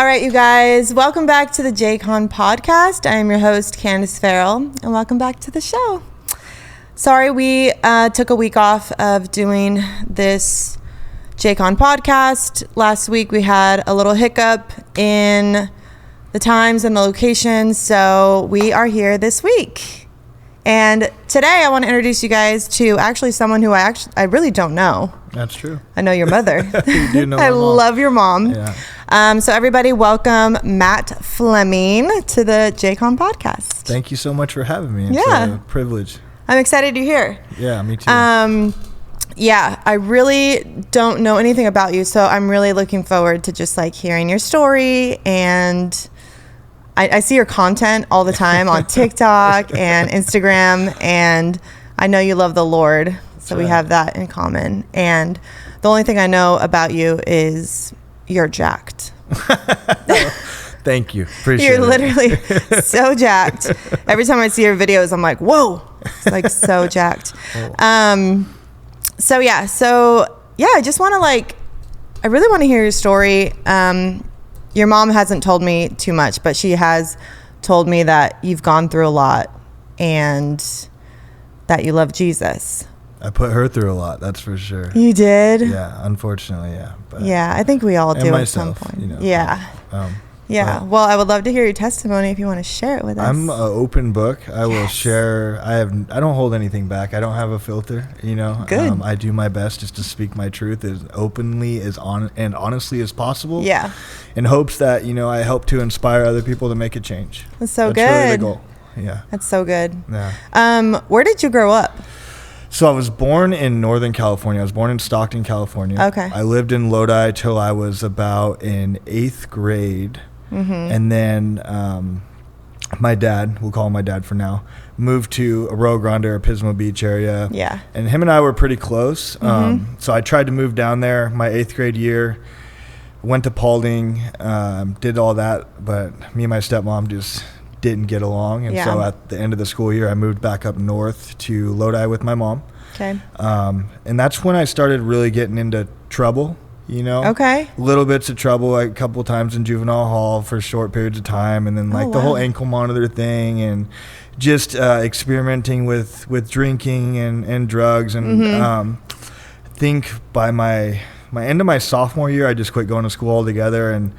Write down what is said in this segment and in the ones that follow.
right, you guys. Welcome back to the JCon podcast. I am your host, Candace Farrell, and welcome back to the show. Sorry, we took a week off of doing this JCon podcast. Last week, we had a little hiccup in the times and the locations, so we are here this week. And today, I want to introduce you guys to actually someone who I really don't know. That's true. I know your mother. You do know I love your mom. Yeah. So everybody, welcome Matt Fleming to the JCon podcast. Thank you so much for having me. It's a privilege. I'm excited you're here. Yeah, me too. Yeah, I really don't know anything about you, so I'm really looking forward to just like hearing your story. And I see your content all the time on TikTok and Instagram, and I know you love the Lord, so we have that in common. And the only thing I know about you is you're jacked. Thank you. Appreciate You're literally so jacked. Every time I see your videos, I'm like, whoa, it's like so jacked. So I just want to I really want to hear your story. Your mom hasn't told me too much, but she has told me that you've gone through a lot and that you love Jesus. I put her through a lot, that's for sure. You did? Yeah, unfortunately, yeah. But yeah, I think we all do myself, at some point. You know, Yeah. Well, I would love to hear your testimony if you want to share it with us. I'm an open book. I will share. I don't hold anything back. I don't have a filter, you know. Good. I do my best just to speak my truth as openly and honestly as possible. Yeah. In hopes that, you know, I help to inspire other people to make a change. That's so good. That's really the goal. Yeah. That's so good. Yeah. Where did you grow up? So I was born in Northern California. I was born in Stockton, California. Okay. I lived in Lodi till I was about in 8th grade. Mm-hmm. And then my dad, we'll call him my dad for now, moved to Arroyo Grande or Pismo Beach area. Yeah. And him and I were pretty close. Mm-hmm. So I tried to move down there my 8th grade year, went to Paulding, did all that, but me and my stepmom just didn't get along. And so at the end of the school year, I moved back up north to Lodi with my mom. Okay. And that's when I started really getting into trouble. You know, little bits of trouble, like a couple times in juvenile hall for short periods of time, and then the whole ankle monitor thing, and just experimenting with drinking and drugs. And I think by my end of my sophomore year, I just quit going to school altogether. And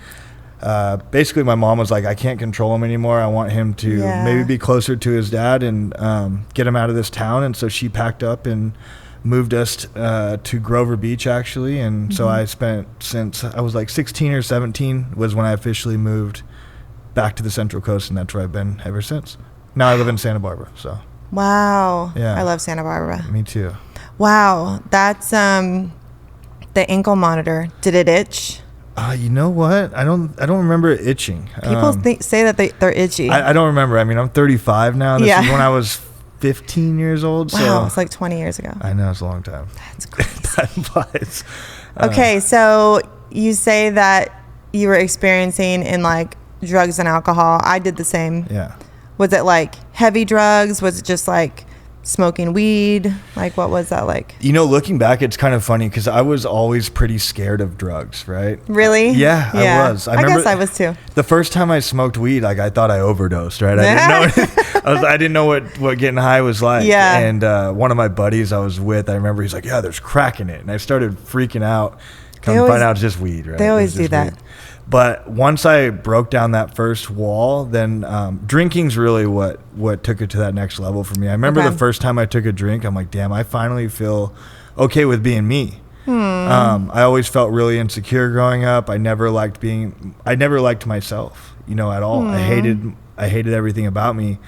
basically, my mom was like, "I can't control him anymore. I want him to maybe be closer to his dad and get him out of this town." And so she packed up and moved us to Grover Beach, actually. And so I spent, since I was like 16 or 17 was when I officially moved back to the Central Coast, and that's where I've been ever since. Now I live in Santa Barbara, so. Wow. Yeah. I love Santa Barbara. Me too. Wow. That's the ankle monitor. Did it itch? You know what? I don't remember it itching. People say that they're itchy. I don't remember. I mean, I'm 35 now. This is when I was 15 years old. Wow, so it's like 20 years ago. I know, it's a long time. That's crazy. Time flies. Okay, so you say that you were experiencing in drugs and alcohol. I did the same. Yeah. Was it heavy drugs? Was it just smoking weed? What was that like? You know, looking back, it's kind of funny because I was always pretty scared of drugs, right? Really? Yeah, I was. I guess I was too. The first time I smoked weed, I thought I overdosed, right? I didn't know what getting high was like. Yeah. And one of my buddies I was with, I remember he's like, "Yeah, there's crack in it," and I started freaking out. Come to find out it's just weed, right? They always do that. Weed. But once I broke down that first wall, then drinking's really what took it to that next level for me. I remember the first time I took a drink, I'm like, damn, I finally feel okay with being me. I always felt really insecure growing up. I never liked myself, you know, at all. I hated everything about me.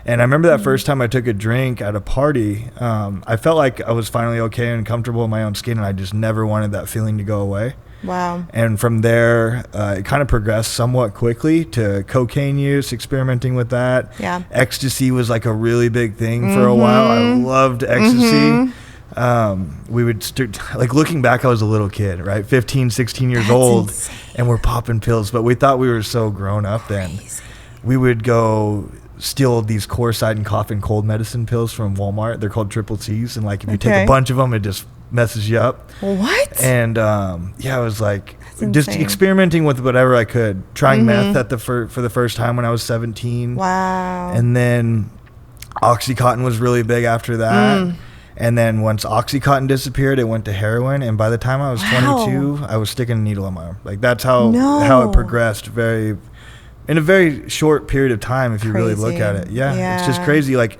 And I remember that first time I took a drink at a party, I felt like I was finally okay and comfortable in my own skin, and I just never wanted that feeling to go away. Wow. And from there, it kind of progressed somewhat quickly to cocaine use, experimenting with that. Yeah. Ecstasy was a really big thing for a while. I loved ecstasy. We would looking back, I was a little kid, right? 15, 16 years old, insane. And we're popping pills, but we thought we were so grown up then. Crazy. We would go steal these Corside and cough and cold medicine pills from Walmart. They're called triple C's, and if you take a bunch of them, it just messes you up. What? And I was like, just experimenting with whatever I could, trying meth for the first time when I was 17. Wow. And then Oxycontin was really big after that. And then once Oxycontin disappeared, it went to heroin. And by the time I was 22, I was sticking a needle in my arm. Like, that's how it progressed in a very short period of time, if you really look at it. Yeah, it's just crazy. Like,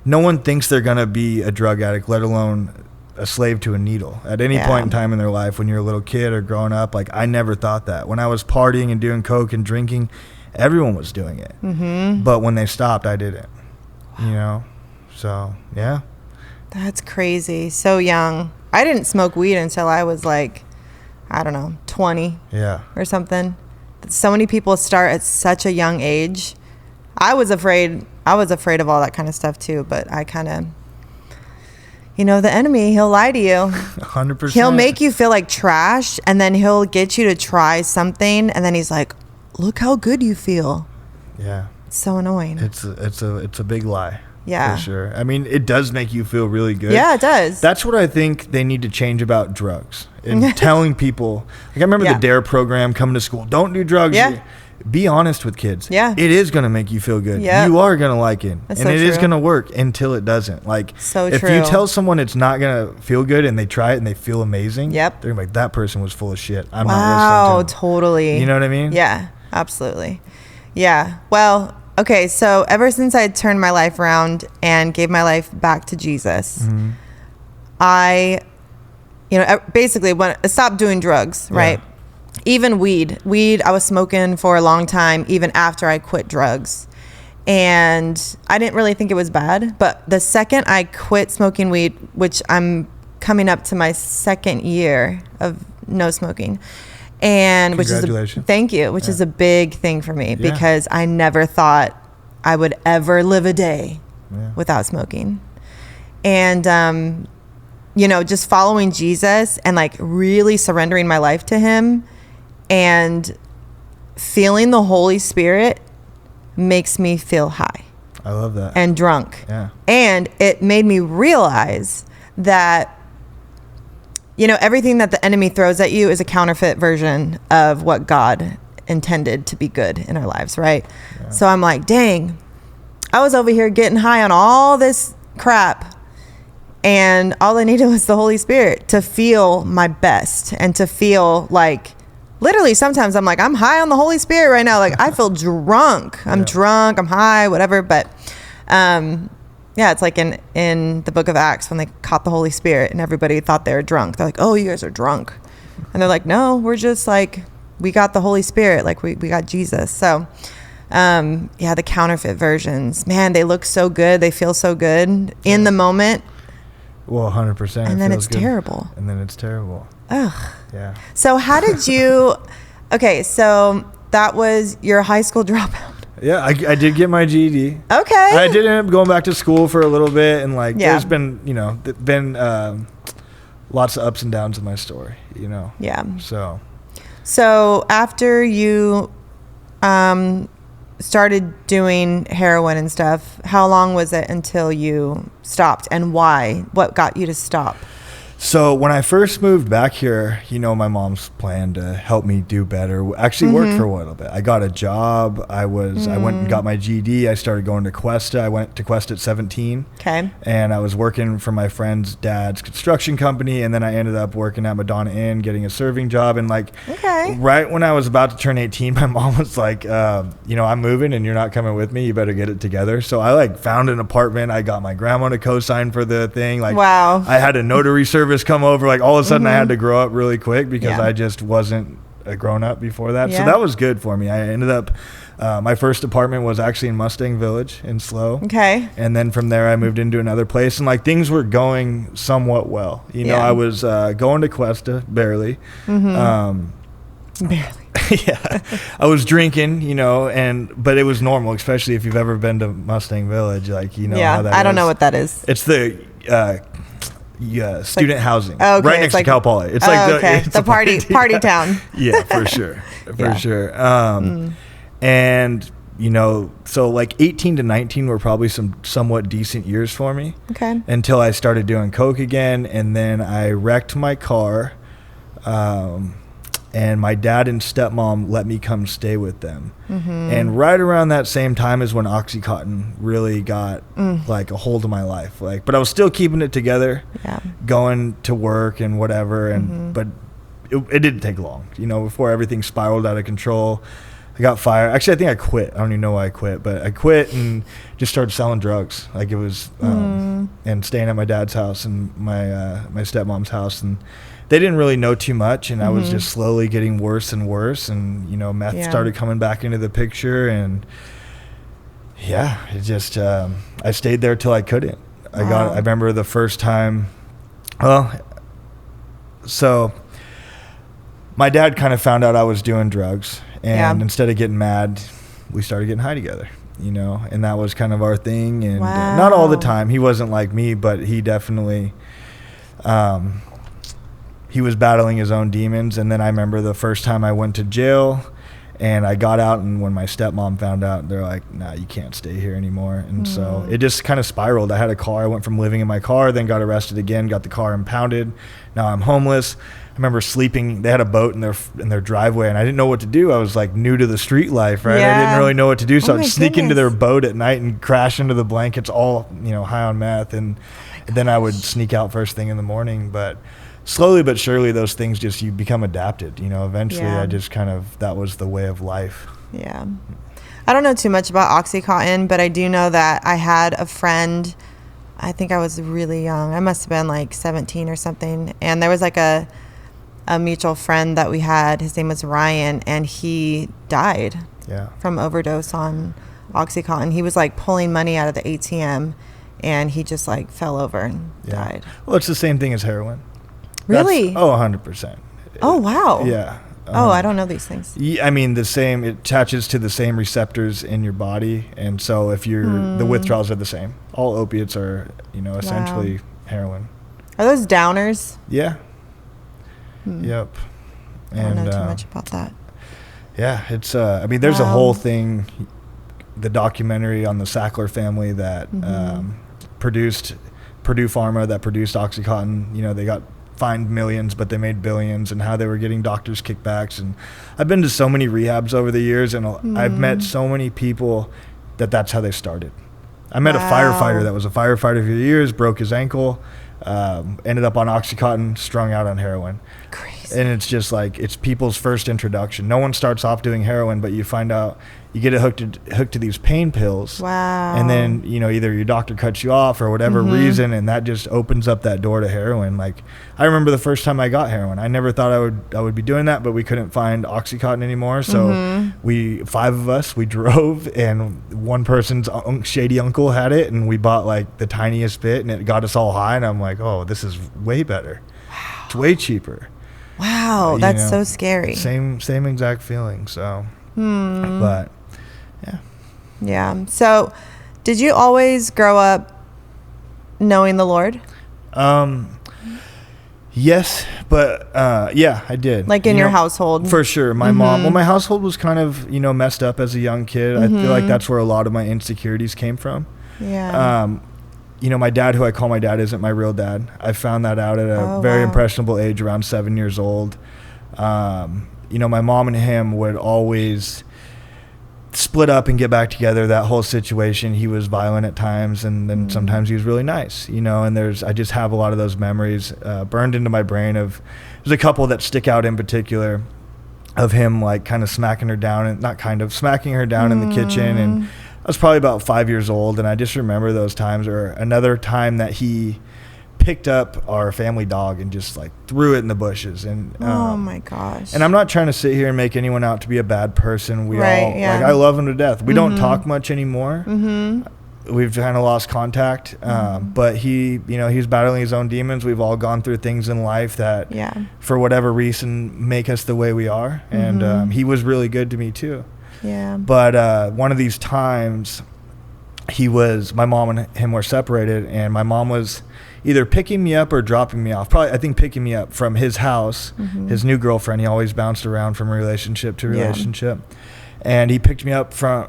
no one thinks they're going to be a drug addict, let alone a slave to a needle at any point in time in their life. When you're a little kid or growing up, like, I never thought that. When I was partying and doing coke and drinking, everyone was doing it. But when they stopped, I didn't. You know? So, yeah. That's crazy. So young. I didn't smoke weed until I was like, I don't know, 20 or something. So many people start at such a young age. I was afraid of all that kind of stuff too, but I kind of, the enemy, he'll lie to you. 100%. He'll make you feel like trash, and then he'll get you to try something, and then he's like, look how good you feel. Yeah. It's so annoying. It's a big lie. Yeah. For sure. I mean, it does make you feel really good. Yeah, it does. That's what I think they need to change about drugs. And telling people, like, I remember the DARE program coming to school, don't do drugs. Yeah. Be honest with kids. Yeah. It is going to make you feel good. Yeah. You are going to like it. That's and so it true. is going to work until it doesn't. Like, if you tell someone it's not going to feel good and they try it and they feel amazing, they're going to be like, that person was full of shit. I'm not listening to them. Totally. You know what I mean? Yeah, absolutely. Yeah. Well, okay, so ever since I turned my life around and gave my life back to Jesus, I, basically when I stopped doing drugs, right? Even weed, I was smoking for a long time, even after I quit drugs. And I didn't really think it was bad. But the second I quit smoking weed, which I'm coming up to my second year of no smoking, and which is a big thing for me because I never thought I would ever live a day without smoking. And just following Jesus and like really surrendering my life to him and feeling the Holy Spirit makes me feel high. I love that. And drunk. Yeah. And it made me realize that everything that the enemy throws at you is a counterfeit version of what God intended to be good in our lives, right? Yeah. So I'm like, dang, I was over here getting high on all this crap, and all I needed was the Holy Spirit to feel my best and to feel like, literally sometimes I'm like, I'm high on the Holy Spirit right now. Like, I feel drunk. I'm drunk, I'm high, whatever. But it's like in the book of Acts when they caught the Holy Spirit and everybody thought they were drunk. They're like, oh, you guys are drunk. And they're like, no, we're just like, we got the Holy Spirit. Like we got Jesus. So, the counterfeit versions, man, they look so good. They feel so good in the moment. Well, 100%. And then it's terrible. And then it's terrible. Ugh. Yeah. So how did you, okay, so that was your high school dropout. Yeah, I did get my GED. Okay. I did end up going back to school for a little bit, and there's been, lots of ups and downs in my story, Yeah. So after you started doing heroin and stuff, how long was it until you stopped, and why? What got you to stop? So when I first moved back here, my mom's plan to help me do better actually worked for a little bit. I got a job. I went and got my GED. I started going to Cuesta. I went to Cuesta at 17. Okay. And I was working for my friend's dad's construction company. And then I ended up working at Madonna Inn, getting a serving job. And right when I was about to turn 18, my mom was like, I'm moving and you're not coming with me. You better get it together. So I found an apartment. I got my grandma to co-sign for the thing. Wow. I had a notary service come over. All of a sudden I had to grow up really quick because I just wasn't a grown up before that. So that was good for me. I ended up, my first apartment was actually in Mustang Village in Slow. Okay. And then from there I moved into another place, and things were going somewhat well. I was going to Cuesta barely. Barely. Yeah. I was drinking, but it was normal, especially if you've ever been to Mustang Village, how that is. I don't know what that is. It's the student housing, okay, right next to Cal Poly. It's the party town. Yeah, for sure, sure. And so 18 to 19 were probably some somewhat decent years for me. Okay. Until I started doing coke again, and then I wrecked my car. and my dad and stepmom let me come stay with them. And right around that same time is when Oxycontin really got like a hold of my life. Like, but I was still keeping it together, going to work and whatever. And but it didn't take long, you know, before everything spiraled out of control. I got fired. Actually, I think I quit. I don't even know why I quit, but I quit and just started selling drugs. Like it was, and staying at my dad's house and my stepmom's house, and they didn't really know too much, and I was just slowly getting worse and worse, and you know, meth started coming back into the picture, and it just I stayed there till I couldn't. I remember the first time. So my dad kind of found out I was doing drugs. And instead of getting mad, we started getting high together, you know, and that was kind of our thing. And not all the time. He wasn't like me, but he definitely, he was battling his own demons. And then I remember the first time I went to jail and I got out, and when my stepmom found out, they're like, nah, you can't stay here anymore. And so it just kind of spiraled. I had a car. I went from living in my car, then got arrested again, got the car impounded. Now I'm homeless. I remember sleeping. They had a boat in their driveway, and I didn't know what to do. I was like new to the street life, right? I didn't really know what to do, so I'd sneak into their boat at night and crash into the blankets, all, you know, high on meth, and then I would sneak out first thing in the morning. But slowly but surely, those things just, you become adapted. You know, eventually, I just kind of, that was the way of life. Yeah, I don't know too much about OxyContin, but I do know that I had a friend. I think I was really young. I must have been like 17 or something, and there was like a mutual friend that we had. His name was Ryan, and he died from overdose on OxyContin. He was like pulling money out of the ATM, and he just like fell over and died. Well, it's the same thing as heroin. Really? 100%. Oh, wow. Yeah. I don't know these things. I mean, it attaches to the same receptors in your body, and so if the withdrawals are the same. All opiates are, you know, essentially heroin. Are those downers? Yeah. Yep. I don't know too much about that. Yeah, it's I mean, there's a whole thing, the documentary on the Sackler family that produced Purdue Pharma, that produced OxyContin. You know, they got fined millions, but they made billions, and how they were getting doctors kickbacks. And I've been to so many rehabs over the years, and I've met so many people that's how they started. I met a firefighter that was a firefighter for years, broke his ankle, ended up on OxyContin, strung out on heroin. Crazy. And it's just like, it's people's first introduction. No one starts off doing heroin, but you find out, you get hooked to these pain pills. Wow. And then, you know, either your doctor cuts you off or whatever reason, and that just opens up that door to heroin. Like, I remember the first time I got heroin, I never thought I would be doing that, but we couldn't find OxyContin anymore. So five of us, we drove, and one person's shady uncle had it, and we bought like the tiniest bit, and it got us all high. And I'm like, oh, this is way better. Wow. It's way cheaper. Wow, that's so scary. Same exact feeling. So, but yeah. So, did you always grow up knowing the Lord? Yes, but I did. Like in your household? For sure. My mom, my household was kind of, you know, messed up as a young kid. I feel like that's where a lot of my insecurities came from. Yeah. You know, my dad, who I call my dad, isn't my real dad. I found that out at a very impressionable age, around 7 years old. You know, my mom and him would always split up and get back together. That whole situation, he was violent at times, and then sometimes he was really nice, you know. And I just have a lot of those memories burned into my brain. There's a couple that stick out in particular, of him like kind of smacking her down, and smacking her down in the kitchen. And I was probably about 5 years old, and I just remember those times. Or another time that he picked up our family dog and just like threw it in the bushes. And oh my gosh. And I'm not trying to sit here and make anyone out to be a bad person. Like, I love him to death. We don't talk much anymore. We've kind of lost contact. But he, you know, he's battling his own demons. We've all gone through things in life that for whatever reason make us the way we are. And he was really good to me too. Yeah. But one of these times, my mom and him were separated, and my mom was either picking me up or dropping me off. Probably, I think, picking me up from his house, his new girlfriend. He always bounced around from relationship to relationship. And she picked me up from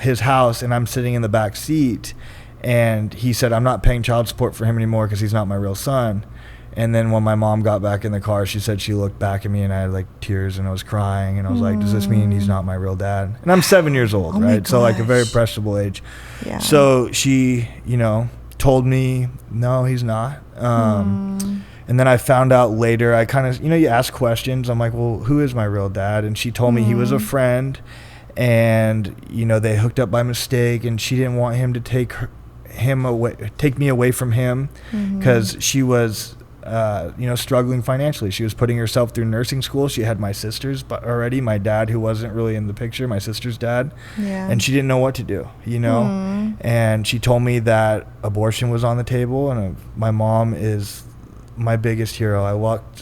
his house, and I'm sitting in the back seat. And he said, I'm not paying child support for him anymore because he's not my real son. And then when my mom got back in the car, she said she looked back at me and I had like tears and I was crying. And I was like, does this mean he's not my real dad? And I'm 7 years old, right? So like a very impressionable age. Yeah. So she, you know, told me, no, he's not. And then I found out later, I kind of, you know, you ask questions. I'm like, well, who is my real dad? And she told me he was a friend and, you know, they hooked up by mistake and she didn't want him to take me away from him because she was, you know, struggling financially. She was putting herself through nursing school. She had my sisters already, my dad, who wasn't really in the picture, my sister's dad. Yeah. And she didn't know what to do, you know? And she told me that abortion was on the table and my mom is my biggest hero.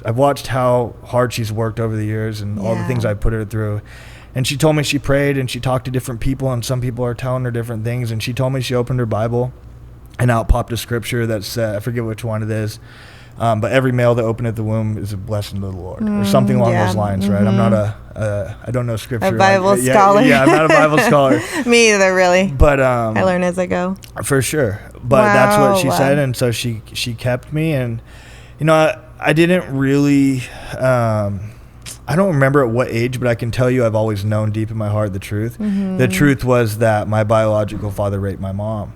I've watched how hard she's worked over the years and all the things I put her through. And she told me she prayed and she talked to different people and some people are telling her different things. And she told me she opened her Bible and out popped a scripture that said, I forget which one it is, but every male that openeth the womb is a blessing to the Lord or something along those lines, right? I'm not I don't know scripture. A Bible scholar. Yeah, I'm not a Bible scholar. Me either, really. But I learn as I go. For sure. But that's what she said. And so she kept me. And, you know, I didn't really, I don't remember at what age, but I can tell you I've always known deep in my heart the truth. The truth was that my biological father raped my mom.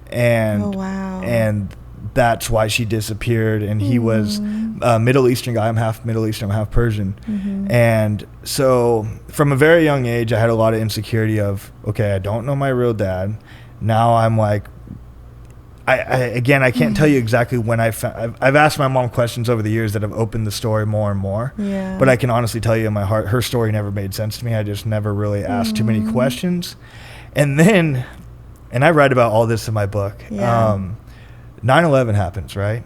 And, and that's why she disappeared. And he was a Middle Eastern guy. I'm half Middle Eastern, I'm half Persian. And so from a very young age, I had a lot of insecurity of, okay, I don't know my real dad. Now I'm like, I can't tell you exactly when I've asked my mom questions over the years that have opened the story more and more. Yeah. But I can honestly tell you in my heart, her story never made sense to me. I just never really asked too many questions. And then, and I write about all this in my book. Yeah. 9/11 happens, right?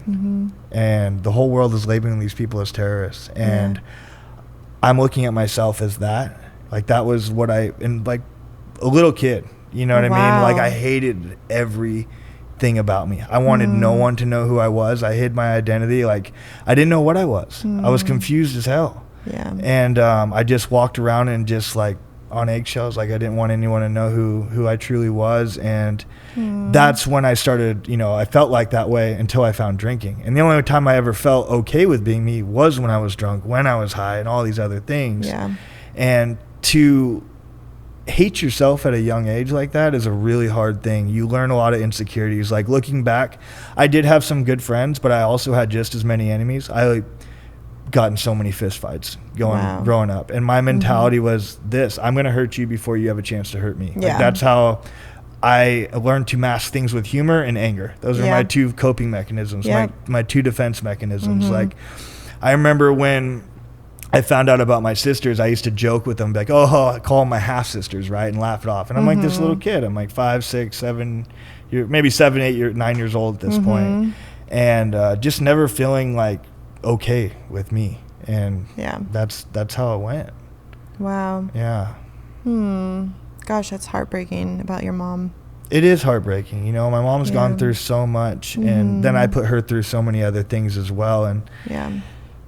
And the whole world is labeling these people as terrorists. And I'm looking at myself as that. Like that was what and like a little kid, you know what I mean? Like I hated everything about me. I wanted no one to know who I was. I hid my identity. Like I didn't know what I was. I was confused as hell. Yeah. And I just walked around and just like on eggshells. Like I didn't want anyone to know who I truly was. And that's when I started, you know, I felt like that way until I found drinking. And the only time I ever felt okay with being me was when I was drunk, when I was high and all these other things. Yeah. And to hate yourself at a young age like that is a really hard thing. You learn a lot of insecurities. Like looking back, I did have some good friends, but I also had just as many enemies. I got in so many fist fights growing up. And my mentality was this, I'm going to hurt you before you have a chance to hurt me. Yeah. Like that's how I learned to mask things with humor and anger. Those are my two coping mechanisms, my two defense mechanisms. Like I remember when I found out about my sisters, I used to joke with them, like, I call them my half sisters, right? And laugh it off. And I'm like this little kid. I'm like 5, 6, 7, maybe 7, 8, 9 years old at this point. And just never feeling like okay with me. And that's how it went. Wow. Yeah. Gosh, that's heartbreaking about your mom. It is heartbreaking. You know, my mom's gone through so much. And then I put her through so many other things as well. And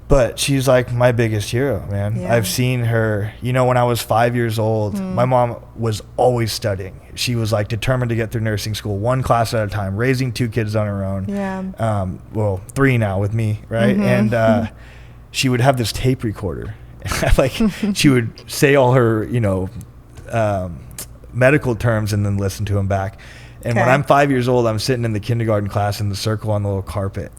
but she's like my biggest hero, man. Yeah. I've seen her, you know, when I was 5 years old, my mom was always studying. She was like determined to get through nursing school, one class at a time, raising 2 kids on her own. Yeah. Well, 3 now with me, right? And she would have this tape recorder. Like she would say all her, you know, medical terms and then listen to them back. And when I'm 5 years old, I'm sitting in the kindergarten class in the circle on the little carpet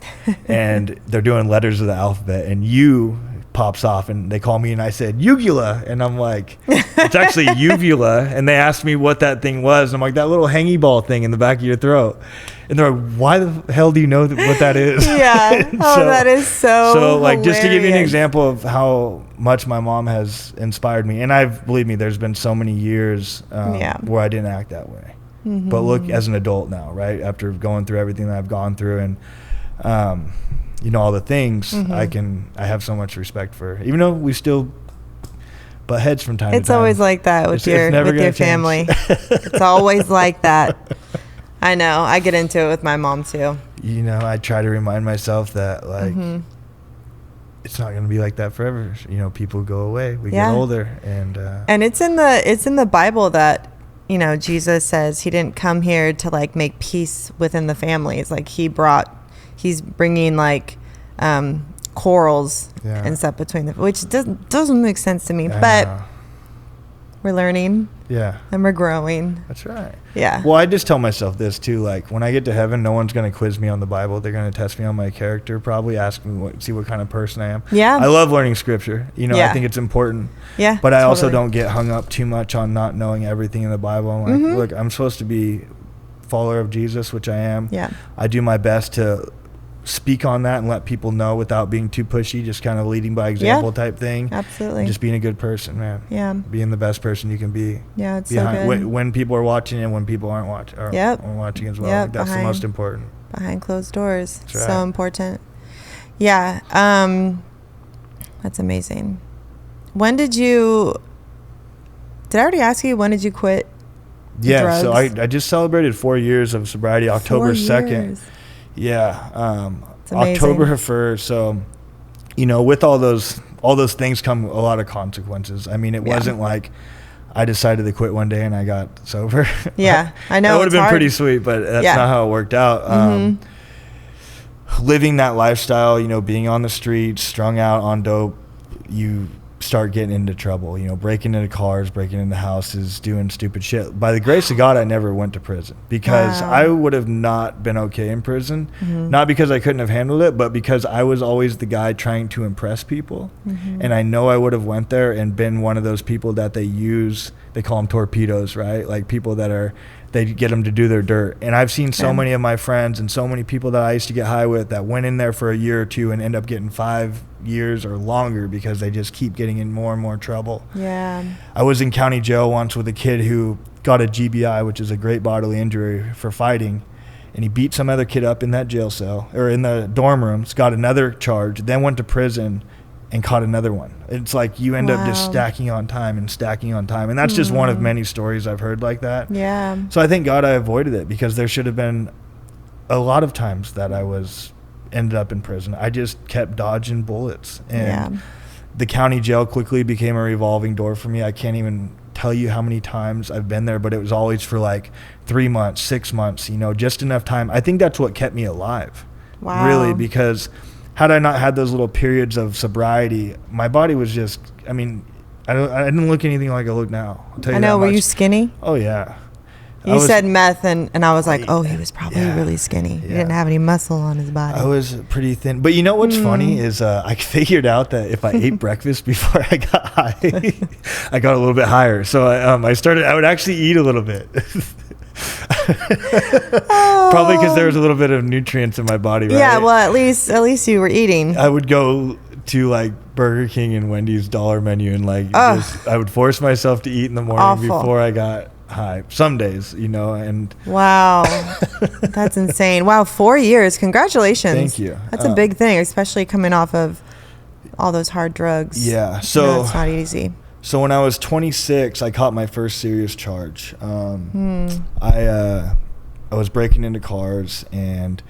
and they're doing letters of the alphabet and U pops off and they call me and I said, uvula. And I'm like, it's actually uvula. And they asked me what that thing was. And I'm like, that little hangy ball thing in the back of your throat. And they're like, why the hell do you know what that is? Yeah. That is so like, hilarious. just to give you an example of how much my mom has inspired me. And believe me, there's been so many years where I didn't act that way. But look, as an adult now, right? After going through everything that I've gone through and, you know, all the things, I have so much respect for her. Even though we still butt heads from time to time. It's always like that with your family. It's always like that. I know. I get into it with my mom too. You know, I try to remind myself that like, it's not going to be like that forever. You know, people go away. We get older and it's in the Bible that, you know, Jesus says he didn't come here to like make peace within the families. Like he's bringing like corals and stuff between them, which doesn't make sense to me. But we're learning. Yeah. And we're growing. That's right. Yeah. Well, I just tell myself this too, like when I get to heaven, no one's going to quiz me on the Bible. They're going to test me on my character, probably ask me see what kind of person I am. Yeah. I love learning scripture. You know, I think it's important. Yeah. But I also don't get hung up too much on not knowing everything in the Bible. I'm like, look, I'm supposed to be a follower of Jesus, which I am. Yeah. I do my best to speak on that and let people know without being too pushy, just kind of leading by example type thing. Absolutely. Just being a good person, man. Yeah. Being the best person you can be. Yeah, it's so good. When people are watching and when people aren't watching, or watching as well. Like that's the most important. Behind closed doors. That's right. So important. Yeah. That's amazing. When did I already ask you, when did you quit drugs? So I just celebrated 4 years of sobriety, October 2nd. Yeah, October 1st. So, you know, with all those things come a lot of consequences. I mean, it wasn't like I decided to quit one day and I got sober. Yeah, I know. That would have been pretty sweet, but that's not how it worked out. Living that lifestyle, you know, being on the streets, strung out on dope, you start getting into trouble, you know, breaking into cars, breaking into houses, doing stupid shit. By the grace of God, I never went to prison because I would have not been okay in prison. Not because I couldn't have handled it, but because I was always the guy trying to impress people. And I know I would have went there and been one of those people that they call them torpedoes, right? Like people they get them to do their dirt. And I've seen so many of my friends and so many people that I used to get high with that went in there for a year or two and end up getting 5 years or longer because they just keep getting in more and more trouble. Yeah. I was in county jail once with a kid who got a GBI, which is a great bodily injury, for fighting. And he beat some other kid up in that jail cell or in the dorm rooms, got another charge, then went to prison and caught another one. It's like you end up just stacking on time. And that's just one of many stories I've heard like that. Yeah. So I thank God I avoided it because there should have been a lot of times that I ended up in prison. I just kept dodging bullets. And the county jail quickly became a revolving door for me. I can't even tell you how many times I've been there, but it was always for like 3 months, 6 months, you know, just enough time. I think that's what kept me alive. Wow. Really, because had I not had those little periods of sobriety, my body was just, I mean, I didn't look anything like I look now. I'll tell you I know. Were you skinny? Oh, yeah. You said meth, and I was like, he was probably really skinny. He didn't have any muscle on his body. I was pretty thin. But you know what's funny is I figured out that if I ate breakfast before I got high, I got a little bit higher. So I would actually eat a little bit. Probably because there was a little bit of nutrients in my body, right? Yeah, well, at least you were eating. I would go to like Burger King and Wendy's dollar menu and I would force myself to eat in the morning before I got high. Some days, you know, and wow, that's insane. Wow, 4 years. Congratulations. Thank you. That's a big thing, especially coming off of all those hard drugs. Yeah, so it's not easy. So when I was 26, I caught my first serious charge. I was breaking into cars, and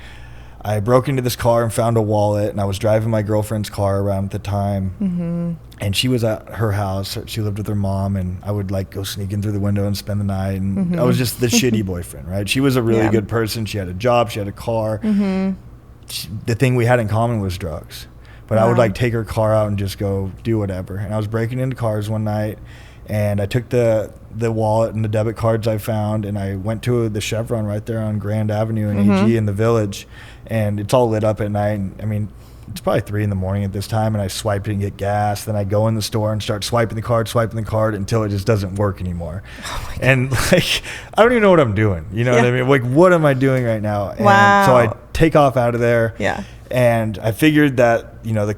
I broke into this car and found a wallet, and I was driving my girlfriend's car around at the time, and she was at her house. She lived with her mom, and I would like go sneak in through the window and spend the night, and I was just the shitty boyfriend, right? She was a really good person. She had a job. She had a car. The thing we had in common was drugs. But I would like take her car out and just go do whatever. And I was breaking into cars one night, and I took the wallet and the debit cards I found, and I went to the Chevron right there on Grand Avenue in AG in the Village, and it's all lit up at night. And, I mean, it's probably 3 a.m. at this time, and I swiped it and get gas. Then I go in the store and start swiping the card until it just doesn't work anymore. Oh and like, I don't even know what I'm doing. You know what I mean? Like, what am I doing right now? And so I take off out of there. Yeah. And I figured that, you know, the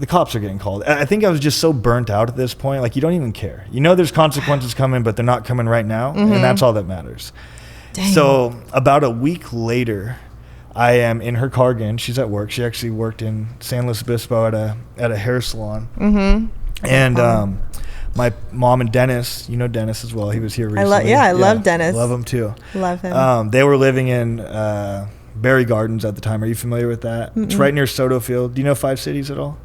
cops are getting called. I think I was just so burnt out at this point. Like, you don't even care. You know there's consequences coming, but they're not coming right now. And that's all that matters. Dang. So about a week later, I am in her car again. She's at work. She actually worked in San Luis Obispo at a hair salon. And my mom and Dennis, you know Dennis as well. He was here recently. I love Dennis. Love him too. Love him. They were living in Berry Gardens at the time. Are you familiar with that? It's right near Soto Field. Do you know 5 Cities at all?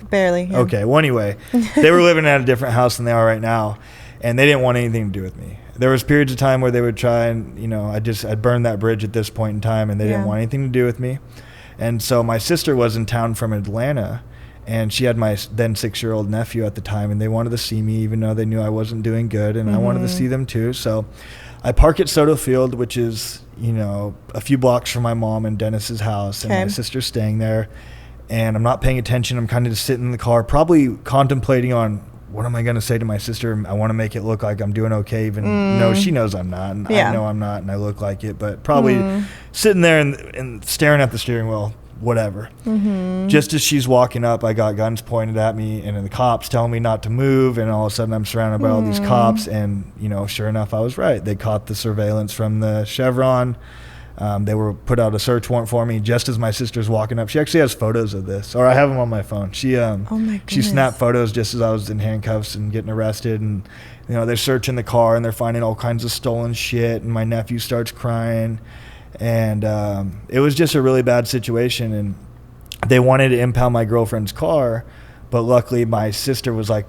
Barely. Yeah. Okay. Well, anyway, they were living at a different house than they are right now, and they didn't want anything to do with me. There was periods of time where they would try and, you know, I'd burned that bridge at this point in time, and they didn't want anything to do with me. And so my sister was in town from Atlanta, and she had my then 6-year-old nephew at the time, and they wanted to see me even though they knew I wasn't doing good, and I wanted to see them too. So I park at Soto Field, which is, a few blocks from my mom and Dennis's house, and my sister's staying there, and I'm not paying attention. I'm kind of just sitting in the car, probably contemplating on what am I going to say to my sister. I want to make it look like I'm doing okay, even though she knows I'm not, and I know I'm not, and I look like it, but probably sitting there and staring at the steering wheel, whatever. Just as she's walking up, I got guns pointed at me, and then the cops telling me not to move, and all of a sudden I'm surrounded by all these cops, and sure enough, I was right. They caught the surveillance from the Chevron. They were put out a search warrant for me just as my sister's walking up. She actually has photos of this, or I have them on my phone. She snapped photos just as I was in handcuffs and getting arrested, and they're searching the car and they're finding all kinds of stolen shit, and my nephew starts crying, and it was just a really bad situation. And they wanted to impound my girlfriend's car, but luckily my sister was like,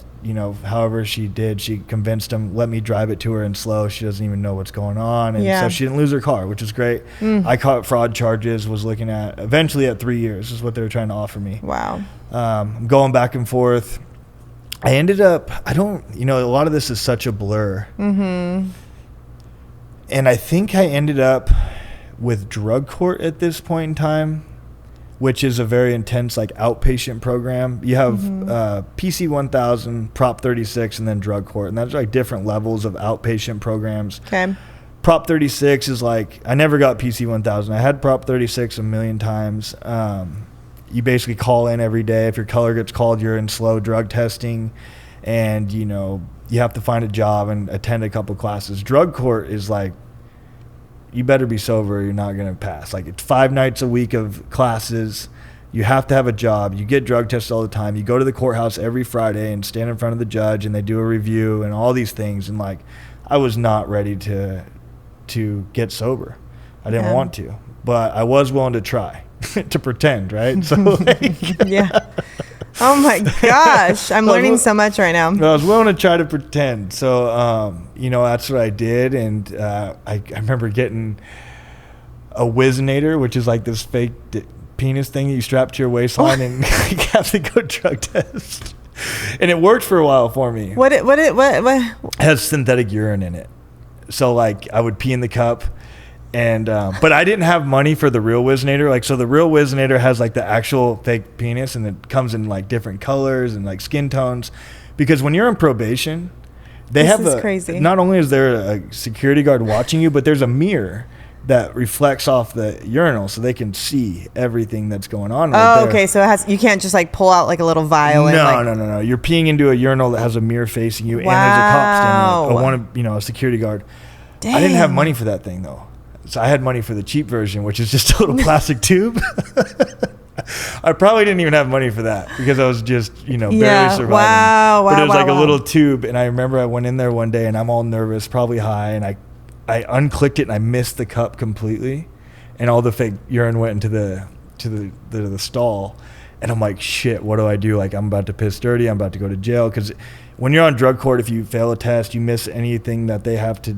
however she did, she convinced him, let me drive it to her in slow. She doesn't even know what's going on. And so she didn't lose her car, which is great. I caught fraud charges, was looking at eventually at 3 years is what they were trying to offer me. Wow. I'm going back and forth. I ended up, a lot of this is such a blur. And I think I ended up with drug court at this point in time, which is a very intense outpatient program. You have PC 1000, Prop 36, and then drug court, and that's different levels of outpatient programs. Okay. Prop 36 is I never got PC 1000. I had Prop 36 a million times. You basically call in every day. If your color gets called, you're in slow drug testing, and you have to find a job and attend a couple classes. Drug court is you better be sober or you're not going to pass. It's 5 nights a week of classes. You have to have a job. You get drug tests all the time. You go to the courthouse every Friday and stand in front of the judge, and they do a review and all these things. And I was not ready to get sober. I didn't want to, but I was willing to try to pretend, right? So yeah. Oh my gosh. I'm learning so much right now. I was willing to try to pretend. So, that's what I did. And I remember getting a Wizinator, which is this fake penis thing that you strap to your waistline and you have to go drug test. And it worked for a while for me. What? It has synthetic urine in it. So I would pee in the cup. And but I didn't have money for the real Wizinator. So the real Wizinator has the actual fake penis, and it comes in different colors and skin tones. Because when you're on probation, this is crazy. Not only is there a security guard watching you, but there's a mirror that reflects off the urinal, so they can see everything that's going on. Right there. Okay. So you can't just pull out a little vial. No. You're peeing into a urinal that has a mirror facing you, and there's a cop standing, a security guard. Damn. I didn't have money for that thing though. So I had money for the cheap version, which is just a little plastic tube. I probably didn't even have money for that because I was just, barely surviving. Wow, but it was a little tube. And I remember I went in there one day and I'm all nervous, probably high. And I unclicked it and I missed the cup completely. And all the fake urine went into the stall. And I'm like, shit, what do I do? I'm about to piss dirty. I'm about to go to jail. Because when you're on drug court, if you fail a test, you miss anything that they have to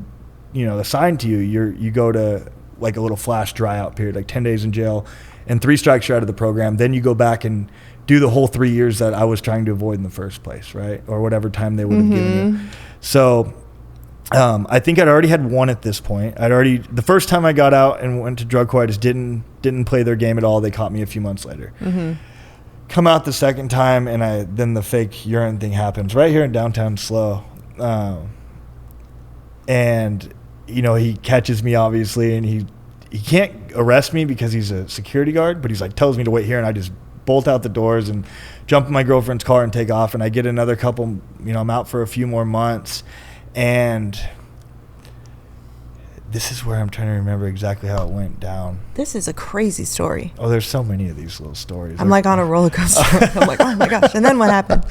assigned to you, you go to a little flash dry out period, 10 days in jail, and 3 strikes you're out of the program. Then you go back and do the whole 3 years that I was trying to avoid in the first place, right? Or whatever time they would have given you. So I think I'd already had one at this point. The first time I got out and went to drug court, I just didn't play their game at all. They caught me a few months later. Come out the second time, and then the fake urine thing happens right here in downtown SLO. And he catches me obviously, and he can't arrest me because he's a security guard, but he's tells me to wait here, and I just bolt out the doors and jump in my girlfriend's car and take off. And I get another couple, I'm out for a few more months. And this is where I'm trying to remember exactly how it went down. This is a crazy story. Oh, there's so many of these little stories. I'm on a roller coaster. I'm oh my gosh. And then what happened?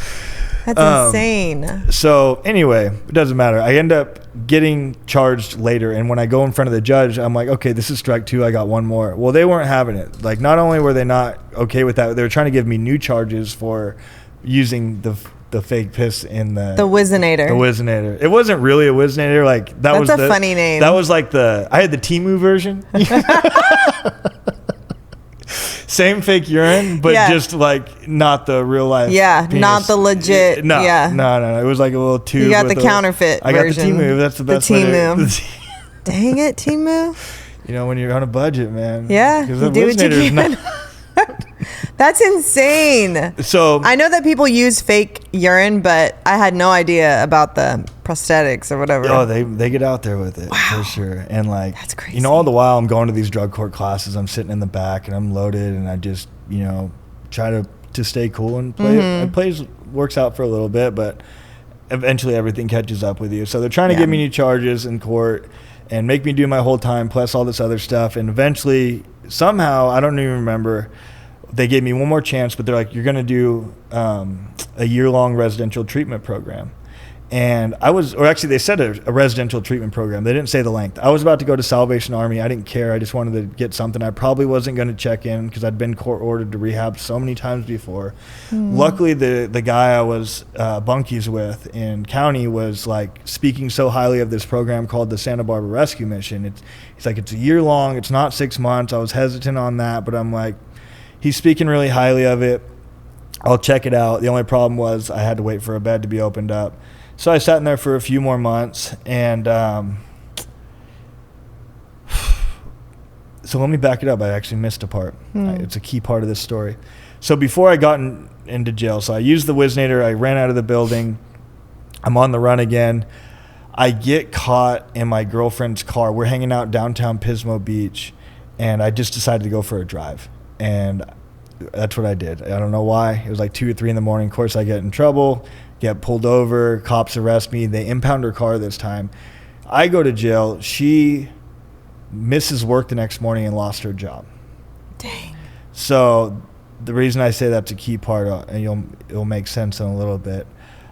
That's insane. So anyway, it doesn't matter. I end up getting charged later. And when I go in front of the judge, I'm like, okay, this is strike 2. I got one more. Well, they weren't having it. Not only were they not okay with that, they were trying to give me new charges for using the fake piss in the Wizinator. The Wizinator. It wasn't really a Wizinator. That's a funny name. That was I had the Temu version. Same fake urine, but just like not the real life. Yeah, penis. Not the legit. No, yeah. No. It was like a little tube. You got the counterfeit version. I got the T-Move. That's the best way. Dang it, T-Move. You know, when you're on a budget, man. Yeah, you do what you can. That's insane. So I know that people use fake urine, but I had no idea about the prosthetics or whatever. Oh, they get out there with it for sure. And like, that's crazy. You know, all the while I'm going to these drug court classes, I'm sitting in the back and I'm loaded, and I just, you know, try to stay cool and play. It plays works out for a little bit, but eventually everything catches up with you. So they're trying to give me new charges in court and make me do my whole time plus all this other stuff. And eventually, somehow, I don't even remember, they gave me one more chance, but they're like, you're going to do a year-long residential treatment program. And they said a residential treatment program. They didn't say the length. I was about to go to Salvation Army. I didn't care. I just wanted to get something. I probably wasn't going to check in because I'd been court ordered to rehab so many times before. Luckily, the guy I was bunkies with in county was like speaking so highly of this program called the Santa Barbara Rescue Mission. He's like, it's a year long. It's not 6 months. I was hesitant on that, but I'm like, he's speaking really highly of it. I'll check it out. The only problem was I had to wait for a bed to be opened up. So I sat in there for a few more months, and so let me back it up. I actually missed a part. It's a key part of this story. So before I got into jail, so I used the Whiznator. I ran out of the building. I'm on the run again. I get caught in my girlfriend's car. We're hanging out downtown Pismo Beach, and I just decided to go for a drive. And that's what I did. I don't know why. It was like 2 or 3 in the morning. Of course, I get in trouble. Get pulled over, cops arrest me, they impound her car this time. I go to jail. She misses work the next morning and lost her job. Dang. So the reason I say that's a key part, and it'll make sense in a little bit.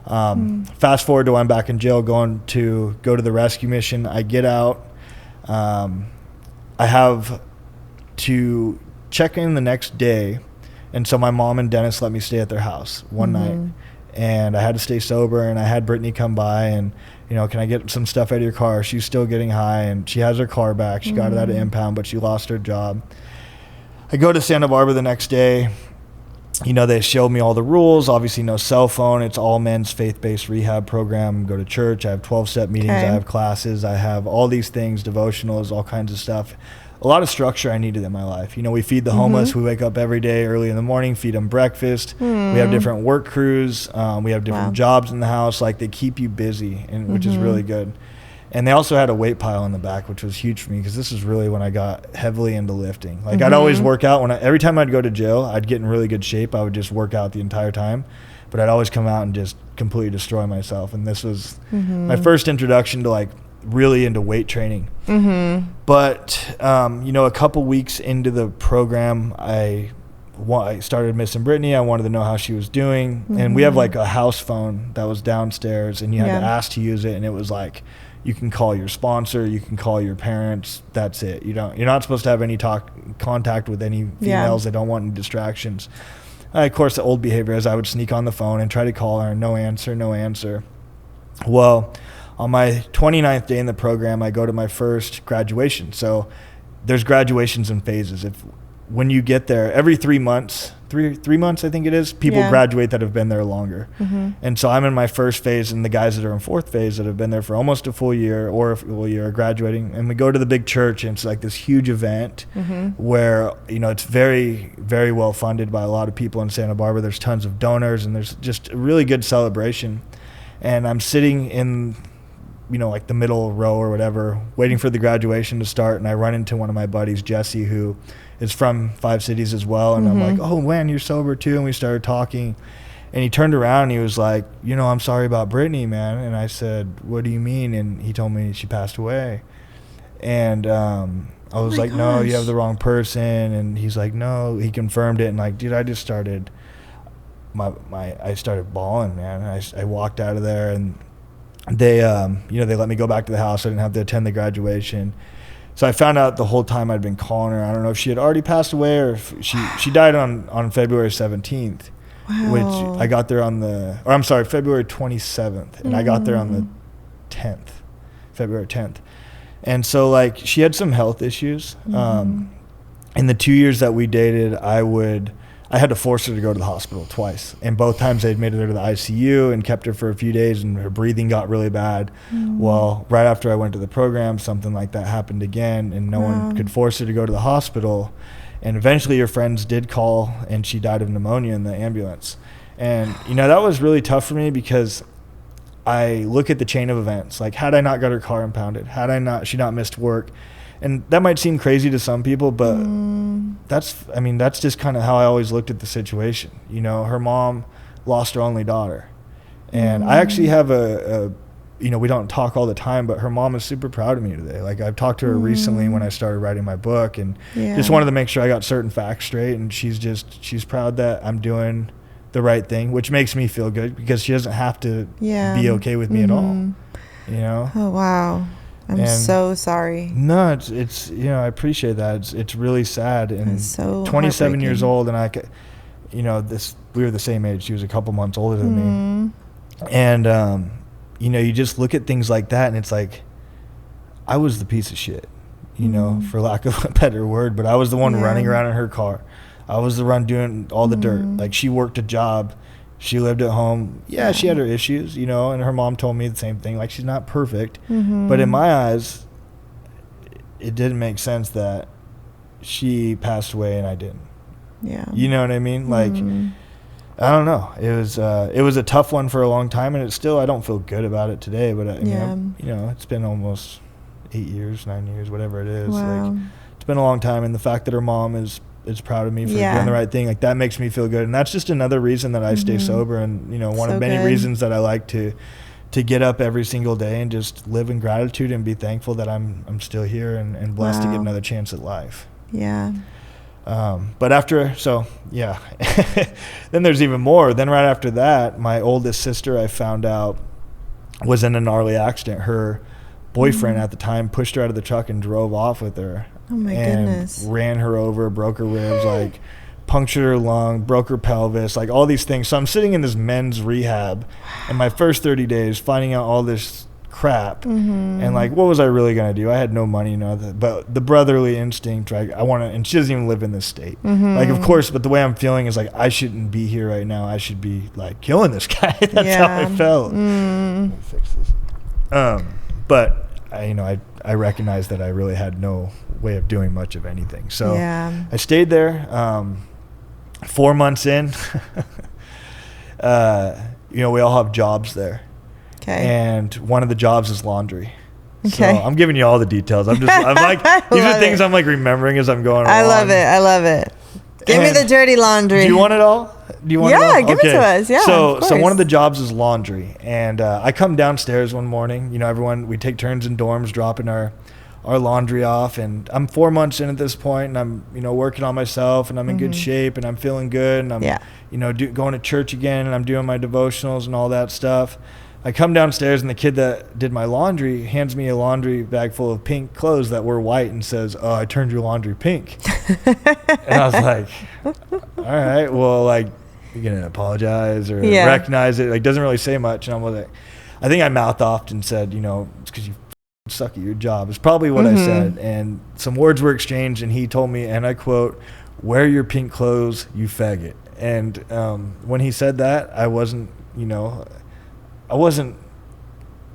Fast forward to I'm back in jail, go to the rescue mission. I get out. I have to check in the next day, and so my mom and Dennis let me stay at their house one night. And I had to stay sober, and I had Brittany come by and, you know, can I get some stuff out of your car? She's still getting high, and she has her car back. She got it out of impound, but she lost her job. I go to Santa Barbara the next day. You know, they showed me all the rules. Obviously, no cell phone. It's all men's faith-based rehab program. Go to church. I have 12-step meetings. I have classes. I have all these things, devotionals, all kinds of stuff. A lot of structure I needed in my life. You know, we feed the homeless. We wake up every day early in the morning, feed them breakfast. We have different work crews. We have different jobs in the house. Like, they keep you busy, and which is really good. And they also had a weight pile in the back, which was huge for me because this is really when I got heavily into lifting. Like, I'd always work out. Every time I'd go to jail, I'd get in really good shape. I would just work out the entire time. But I'd always come out and just completely destroy myself. And this was my first introduction to, like, really into weight training. But you know, a couple weeks into the program, I started missing Brittany. I wanted to know how she was doing. And we have like a house phone that was downstairs, and you had to ask to use it, and it was like, you can call your sponsor, you can call your parents, that's it. You're not supposed to have any contact with any females. They don't want any distractions. Of course, the old behavior is I would sneak on the phone and try to call her, and no answer. Well, on my 29th day in the program, I go to my first graduation. So there's graduations in phases. When you get there, every 3 months, three months I think it is, people graduate that have been there longer. And so I'm in my first phase, and the guys that are in fourth phase that have been there for almost a full year are graduating. And we go to the big church, and it's like this huge event where, you know, it's very, very well funded by a lot of people in Santa Barbara. There's tons of donors, and there's just a really good celebration. And I'm sitting in, you know, like the middle row or whatever, waiting for the graduation to start, and I run into one of my buddies, Jesse, who is from 5 Cities as well, and I'm like, oh man, you're sober too? And we started talking, and he turned around and he was like, you know, I'm sorry about Brittany, man. And I said, what do you mean? And he told me she passed away. And I was like, no, you have the wrong person. And he's like, no, he confirmed it. And like, dude, I just started I started bawling, man. I walked out of there, and they you know, they let me go back to the house. I didn't have to attend the graduation. So I found out the whole time I'd been calling her. I don't know if she had already passed away or if she died on February 17th, which I got there on February 27th, and I got there on the 10th, February 10th. And so, like, she had some health issues. in the 2 years that we dated, I had to force her to go to the hospital twice. And both times they admitted her to the ICU and kept her for a few days, and her breathing got really bad. Well, right after I went to the program, something like that happened again, and no one could force her to go to the hospital. And eventually your friends did call, and she died of pneumonia in the ambulance. And, that was really tough for me, because I look at the chain of events. Like, had I not got her car impounded, she not missed work. And that might seem crazy to some people, but that's just kind of how I always looked at the situation. Her mom lost her only daughter. And I actually have we don't talk all the time, but her mom is super proud of me today. Like, I've talked to her recently when I started writing my book, and just wanted to make sure I got certain facts straight. And she's proud that I'm doing the right thing, which makes me feel good, because she doesn't have to be okay with me at all. Oh, wow. I'm so sorry. No, it's I appreciate that. It's really sad. And it's so 27 years old, and we were the same age. She was a couple months older than me. And you just look at things like that, and it's like, I was the piece of shit, for lack of a better word, but I was the one running around in her car. I was the one doing all the dirt. Like, she worked a job. She lived at home. Yeah, she had her issues, and her mom told me the same thing. Like, she's not perfect. But in my eyes, it didn't make sense that she passed away and I didn't. Yeah. You know what I mean? Like, I don't know. It was a tough one for a long time, and I don't feel good about it today. But, it's been almost 8 years, 9 years, whatever it is. Wow. Like, it's been a long time, and the fact that her mom is proud of me for doing the right thing, like, that makes me feel good. And that's just another reason that I stay sober, and one of many reasons that I like to get up every single day and just live in gratitude and be thankful that I'm still here and blessed to get another chance at life. But then there's even more. Then right after that, my oldest sister, I found out, was in a gnarly accident. Her boyfriend at the time pushed her out of the truck and drove off with her. Oh my goodness. Ran her over, broke her ribs, like, punctured her lung, broke her pelvis, like, all these things. So I'm sitting in this men's rehab in my first 30 days, finding out all this crap. And, like, what was I really going to do? I had no money, but the brotherly instinct, like, I want to, and she doesn't even live in this state. Like, of course, but the way I'm feeling is like, I shouldn't be here right now. I should be, like, killing this guy. That's how I felt. Let me fix this. But I recognized that I really had no way of doing much of anything. So I stayed there. 4 months in, we all have jobs there. Okay. And one of the jobs is laundry. Okay. So I'm giving you all the details. I'm like, these are things I'm like remembering as I'm going along. I love it. Give me the dirty laundry. Do you want it all? Give it to us. Yeah. So one of the jobs is laundry, and I come downstairs one morning. Everyone, we take turns in dorms dropping our laundry off, and I'm 4 months in at this point, and I'm working on myself, and I'm in good shape, and I'm feeling good, and I'm going to church again, and I'm doing my devotionals and all that stuff. I come downstairs, and the kid that did my laundry hands me a laundry bag full of pink clothes that were white and says, "Oh, I turned your laundry pink." And I was like, all right, well, like, you're going to apologize or recognize it? Like, doesn't really say much. And I'm like, I think I mouth-offed and said, it's because you suck at your job. It's probably what I said. And some words were exchanged, and he told me, and I quote, "Wear your pink clothes, you faggot." And when he said that, I wasn't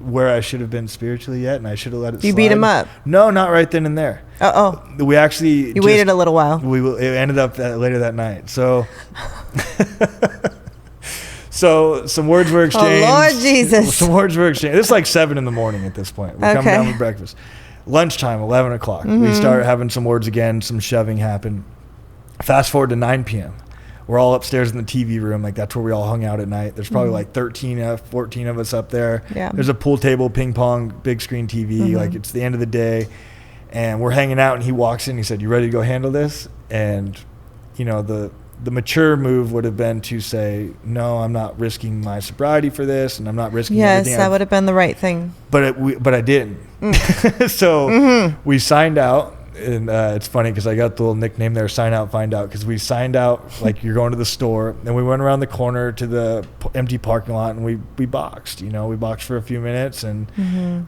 where I should have been spiritually yet, and I should have let it slide. You beat him up? No, not right then and there. We actually... You waited a little while. It ended up later that night. So... So some words were exchanged. Oh, Lord Jesus. Some words were exchanged. It's like 7 a.m. at this point. We're coming down with breakfast. Lunchtime, 11 o'clock. We start having some words again. Some shoving happened. Fast forward to 9 p.m. We're all upstairs in the TV room. Like, that's where we all hung out at night. There's probably like 14 of us up there. Yeah. There's a pool table, ping pong, big screen TV. Like, it's the end of the day. And we're hanging out, and he walks in. He said, "You ready to go handle this?" And, the mature move would have been to say, "No, I'm not risking my sobriety for this, and I'm not risking everything." Yes, that would have been the right thing. But I didn't. So we signed out. And it's funny because I got the little nickname there, sign out, find out, because we signed out like you're going to the store, and we went around the corner to the empty parking lot, and we boxed. We boxed for a few minutes, and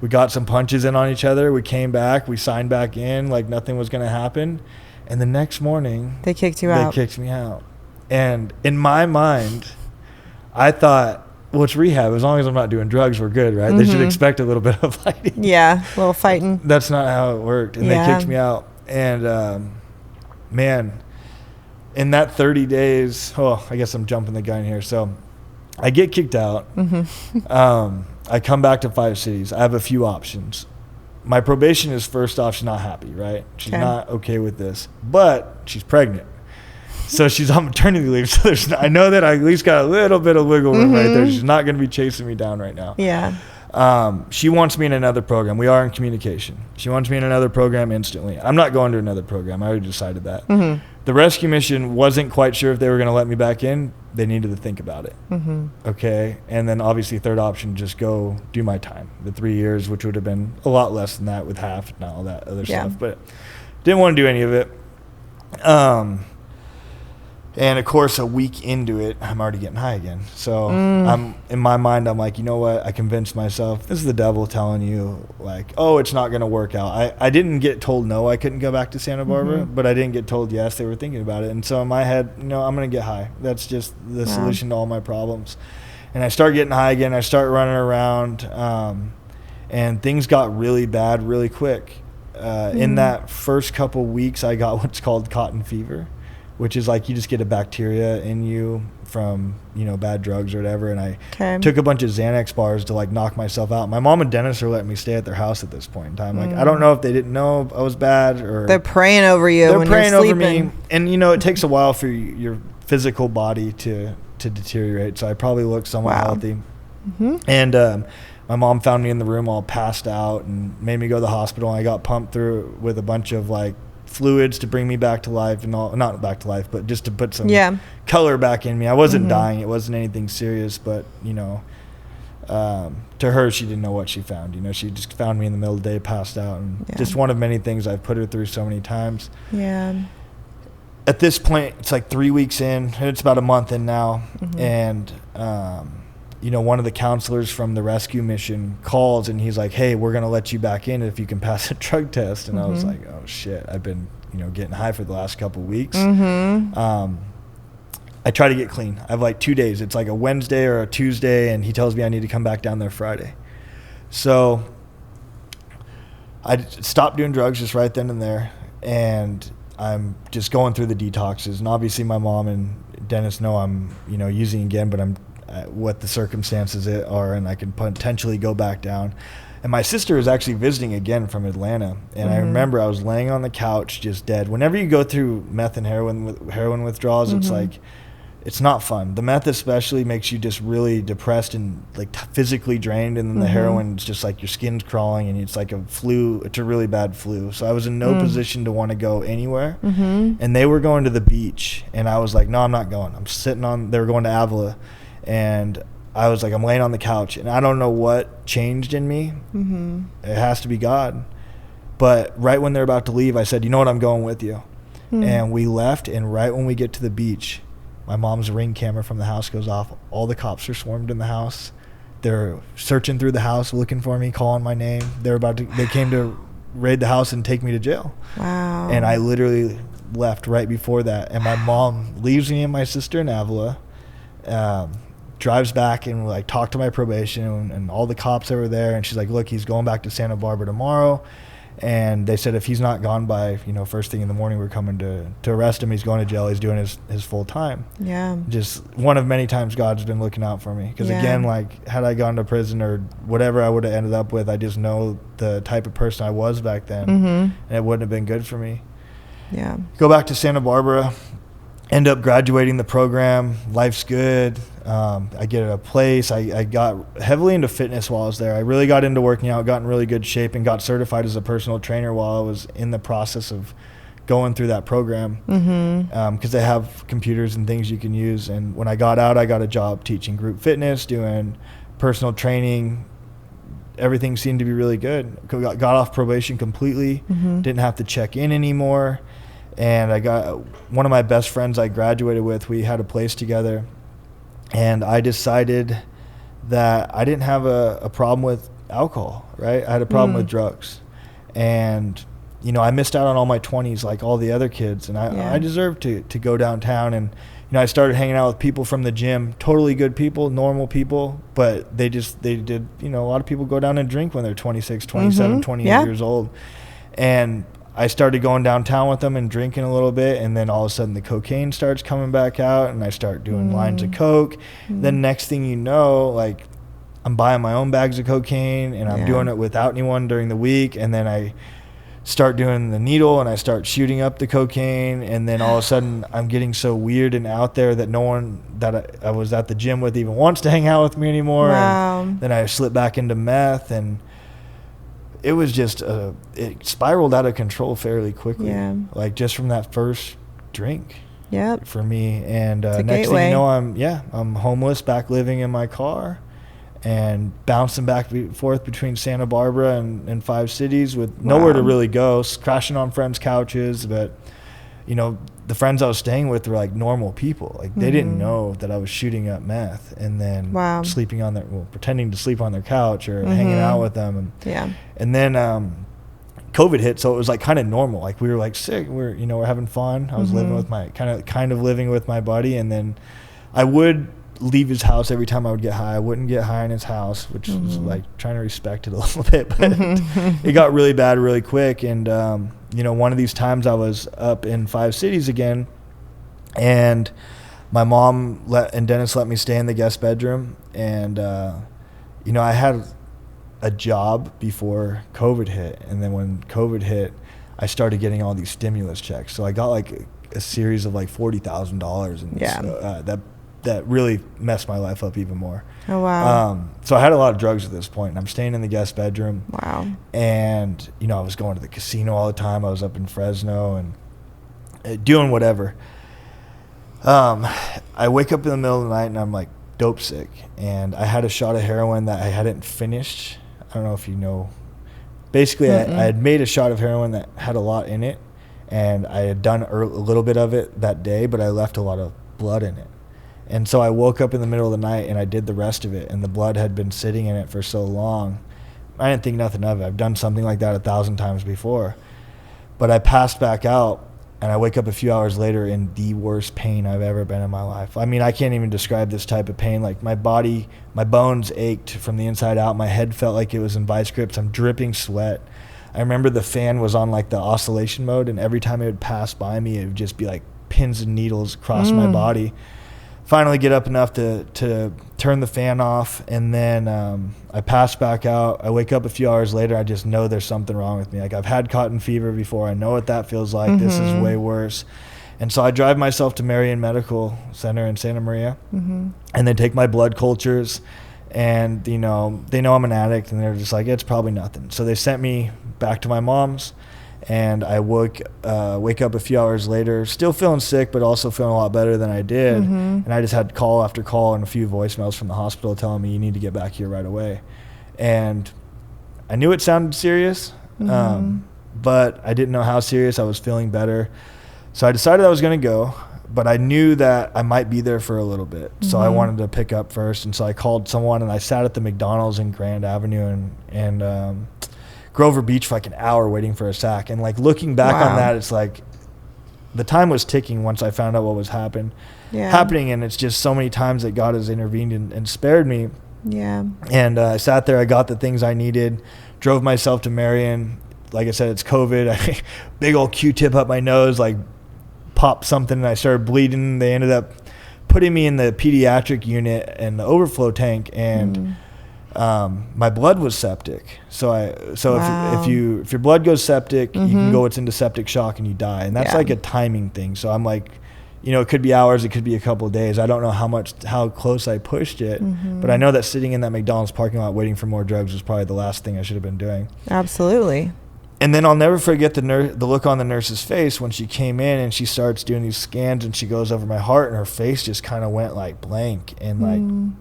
we got some punches in on each other. We came back, we signed back in like nothing was going to happen, And the next morning, they kicked you out. They kicked me out. And in my mind, I thought, well, it's rehab. As long as I'm not doing drugs, we're good, right? Mm-hmm. They should expect a little bit of fighting. Yeah, a little fighting. That's not how it worked. And they kicked me out. And, man, in that 30 days, I guess I'm jumping the gun here. So I get kicked out. Mm-hmm. I come back to 5 cities. I have a few options. My probation is, first off, she's not happy, right? She's not okay with this. But she's pregnant. So she's on maternity leave. So I know that I at least got a little bit of wiggle room right there. She's not going to be chasing me down right now. Yeah. She wants me in another program. We are in communication. She wants me in another program instantly. I'm not going to another program. I already decided that. Mm-hmm. The rescue mission wasn't quite sure if they were going to let me back in. They needed to think about it. Mm-hmm. Okay. And then obviously third option, just go do my time. The 3 years, which would have been a lot less than that with half and all that other stuff. But didn't want to do any of it. And of course, a week into it, I'm already getting high again. So I'm in my mind, I'm like, you know what? I convinced myself, this is the devil telling you, like, oh, it's not going to work out. I didn't get told no, I couldn't go back to Santa Barbara, but I didn't get told yes. They were thinking about it. And so in my head, I'm going to get high. That's just the solution to all my problems. And I start getting high again. I start running around, and things got really bad really quick. In that first couple weeks, I got what's called cotton fever, which is like you just get a bacteria in you from, bad drugs or whatever. And I took a bunch of Xanax bars to like knock myself out. My mom and Dennis are letting me stay at their house at this point in time. Like, I don't know if they didn't know I was bad or... They're praying over you when you're sleeping. They're praying over me. And, it takes a while for your physical body to deteriorate. So I probably looked somewhat healthy. Mm-hmm. And my mom found me in the room all passed out and made me go to the hospital. And I got pumped through with a bunch of like fluids to bring me back to life and all, not back to life, but just to put some color back in me. I wasn't dying. It wasn't anything serious, but to her, she didn't know what she found. She just found me in the middle of the day, passed out, and just one of many things I've put her through so many times. Yeah. At this point, it's like 3 weeks in, it's about a month in now. And, one of the counselors from the rescue mission calls and he's like, hey, we're going to let you back in if you can pass a drug test. And I was like, oh shit, I've been, getting high for the last couple of weeks. I try to get clean. I have like 2 days. It's like a Wednesday or a Tuesday. And he tells me I need to come back down there Friday. So I stopped doing drugs just right then and there. And I'm just going through the detoxes. And obviously my mom and Dennis know I'm, using again, but I'm, what the circumstances are, and I can potentially go back down. And my sister is actually visiting again from Atlanta, and I remember I was laying on the couch just dead. Whenever you go through meth and heroin withdrawals, it's like, it's not fun. The meth especially makes you just really depressed and like physically drained, and then the heroin is just like your skin's crawling, and it's like a flu. It's a really bad flu. So I was in no position to want to go anywhere, and they were going to the beach, and I was like, no, I'm not going. I'm sitting on. They were going to Avila. And I was like, I'm laying on the couch, and I don't know what changed in me. It has to be God. But right when they're about to leave, I said, you know what, I'm going with you. And we left, and right when we get to the beach, my mom's Ring camera from the house goes off. All the cops are swarmed in the house. They're searching through the house, looking for me, calling my name. They came to raid the house and take me to jail. Wow. And I literally left right before that. And my mom leaves me and my sister in Avila. Drives back and like talked to my probation and all the cops that were there, and she's like, look, he's going back to Santa Barbara tomorrow, and they said if he's not gone by first thing in the morning, we're coming to arrest him. He's going to jail. He's doing his full time. Just one of many times God's been looking out for me, because again, like, had I gone to prison or whatever I would have ended up with, I just know the type of person I was back then, and it wouldn't have been good for me. Go back to Santa Barbara, end up graduating the program. Life's good. I get a place. I got heavily into fitness while I was there. I really got into working out, got in really good shape, and got certified as a personal trainer while I was in the process of going through that program, because they have computers and things you can use. And when I got out, I got a job teaching group fitness, doing personal training. Everything seemed to be really good. Got off probation completely. Didn't have to check in anymore. And I got one of my best friends I graduated with. We had a place together. And I decided that I didn't have a problem with alcohol, right? I had a problem with drugs. And you know, I missed out on all my 20s like all the other kids, and I deserved to go downtown. And you know, I started hanging out with people from the gym, totally good people, normal people, but they did, you know, a lot of people go down and drink when they're 26, 27, 28 years old. And I started going downtown with them and drinking a little bit, and then all of a sudden the cocaine starts coming back out, and I start doing lines of coke. Then next thing you know, like, I'm buying my own bags of cocaine, and I'm doing it without anyone during the week, and then I start doing the needle, and I start shooting up the cocaine, and then all of a sudden I'm getting so weird and out there that no one that I was at the gym with even wants to hang out with me anymore. And then I slip back into meth, and it was just it spiraled out of control fairly quickly, like just from that first drink for me. And next thing you know, I'm homeless, back living in my car, and bouncing back and forth between Santa Barbara and 5 cities with nowhere to really go, crashing on friends' couches. But, you know, the friends I was staying with were like normal people. Like they didn't know that I was shooting up meth and then sleeping on pretending to sleep on their couch or hanging out with them. And then COVID hit, so it was like kind of normal. Like we were like sick, we're having fun. I was living with my kind of living with my buddy, and then I would leave his house every time I would get high. I wouldn't get high in his house, which was like trying to respect it a little bit, but it got really bad really quick. And you know, one of these times I was up in 5 cities again, and my mom and Dennis let me stay in the guest bedroom. And you know, I had a job before COVID hit, and then when COVID hit, I started getting all these stimulus checks. So I got like a series of like $40,000, and that really messed my life up even more. Oh, wow. So I had a lot of drugs at this point, and I'm staying in the guest bedroom. Wow. And, you know, I was going to the casino all the time. I was up in Fresno and doing whatever. I wake up in the middle of the night, and I'm like dope sick. And I had a shot of heroin that I hadn't finished. I don't know if you know. Basically, I had made a shot of heroin that had a lot in it, and I had done a little bit of it that day, but I left a lot of blood in it. And so I woke up in the middle of the night, and I did the rest of it, and the blood had been sitting in it for so long. I didn't think nothing of it. I've done something like that 1,000 times before. But I passed back out, and I wake up a few hours later in the worst pain I've ever been in my life. I mean, I can't even describe this type of pain. Like my body, my bones ached from the inside out. My head felt like it was in vice grips. I'm dripping sweat. I remember the fan was on like the oscillation mode, and every time it would pass by me, it would just be like pins and needles across my body. Finally get up enough to turn the fan off, and then I pass back out. I wake up a few hours later. I just know there's something wrong with me. Like I've had cotton fever before. I know what that feels like. This is way worse. And so I drive myself to Marion Medical Center in Santa Maria, and they take my blood cultures, and you know, they know I'm an addict, and they're just like, it's probably nothing. So they sent me back to my mom's. And I wake up a few hours later, still feeling sick, but also feeling a lot better than I did. And I just had call after call and a few voicemails from the hospital telling me, you need to get back here right away. And I knew it sounded serious, but I didn't know how serious. I was feeling better. So I decided I was going to go, but I knew that I might be there for a little bit. So I wanted to pick up first. And so I called someone, and I sat at the McDonald's in Grand Avenue and Grover Beach for like an hour waiting for a sack. And like looking back on that, it's like the time was ticking once I found out what was happening. And it's just so many times that God has intervened and spared me. And I sat there, I got the things I needed, drove myself to Marion. Like I said, it's COVID. Big old Q-tip up my nose, like popped something, and I started bleeding. They ended up putting me in the pediatric unit and the overflow tank, and my blood was septic. So if your blood goes septic, you can go into septic shock and you die. And that's like a timing thing. So I'm like, you know, it could be hours, it could be a couple of days. I don't know how close I pushed it, but I know that sitting in that McDonald's parking lot waiting for more drugs was probably the last thing I should have been doing. Absolutely. And then I'll never forget the look on the nurse's face when she came in and she starts doing these scans, and she goes over my heart, and her face just kind of went like blank, and like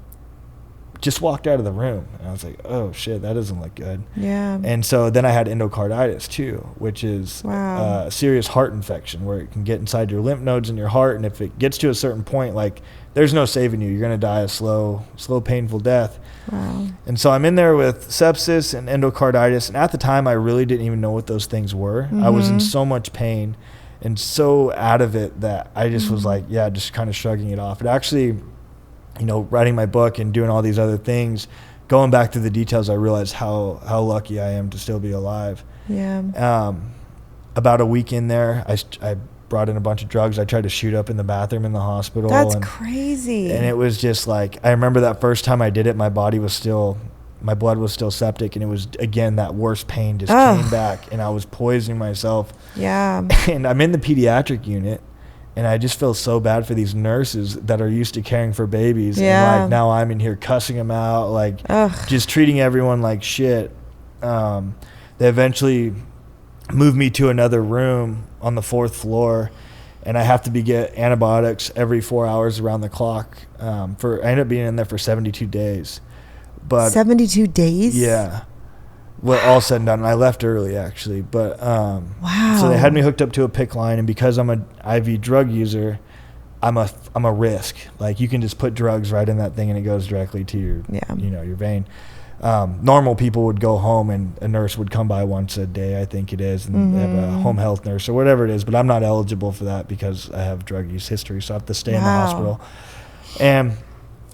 just walked out of the room. And I was like, oh shit, that doesn't look good. Yeah. And so then I had endocarditis too, which is a serious heart infection where it can get inside your lymph nodes in your heart. And if it gets to a certain point, like there's no saving you. You're going to die a slow, painful death. Wow. And so I'm in there with sepsis and endocarditis. And at the time, I really didn't even know what those things were. Mm-hmm. I was in so much pain and so out of it that I just was like, just kind of shrugging it off. It actually, writing my book and doing all these other things, going back to the details, I realized how lucky I am to still be alive. Yeah. About a week in there, I brought in a bunch of drugs. I tried to shoot up in the bathroom in the hospital. That's crazy. And it was just like, I remember that first time I did it, my blood was still septic, and it was, again, that worst pain just came back, and I was poisoning myself. Yeah. And I'm in the pediatric unit, and I just feel so bad for these nurses that are used to caring for babies. Yeah. And like now I'm in here cussing them out, like just treating everyone like shit. They eventually moved me to another room on the 4th floor, and I have to get antibiotics every 4 hours around the clock. I ended up being in there for 72 days. But 72 days? Yeah. Well, all said and done. And I left early, actually. But wow. So they had me hooked up to a PICC line, and because I'm an IV drug user, I'm a risk. Like, you can just put drugs right in that thing, and it goes directly to your your vein. Normal people would go home, and a nurse would come by once a day, I think it is, and they have a home health nurse or whatever it is. But I'm not eligible for that because I have drug use history, so I have to stay in the hospital. And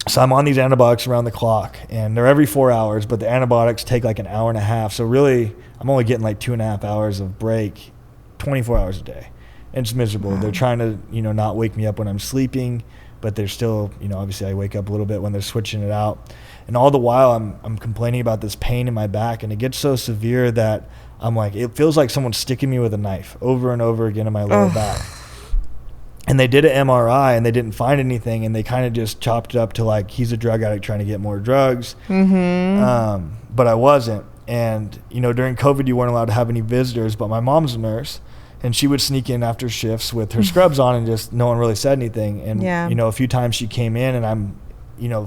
so I'm on these antibiotics around the clock, and they're every 4 hours, but the antibiotics take like an hour and a half. So really, I'm only getting like 2.5 hours of break, 24 hours a day. And it's miserable. Wow. They're trying to, not wake me up when I'm sleeping, but they're still, obviously I wake up a little bit when they're switching it out. And all the while I'm complaining about this pain in my back, and it gets so severe that I'm like, it feels like someone's sticking me with a knife over and over again in my lower back. And they did an MRI, and they didn't find anything, and they kind of just chopped it up to like, he's a drug addict trying to get more drugs. But I wasn't. And, during COVID, you weren't allowed to have any visitors, but my mom's a nurse, and she would sneak in after shifts with her scrubs on, and just no one really said anything. And, a few times she came in, and I'm,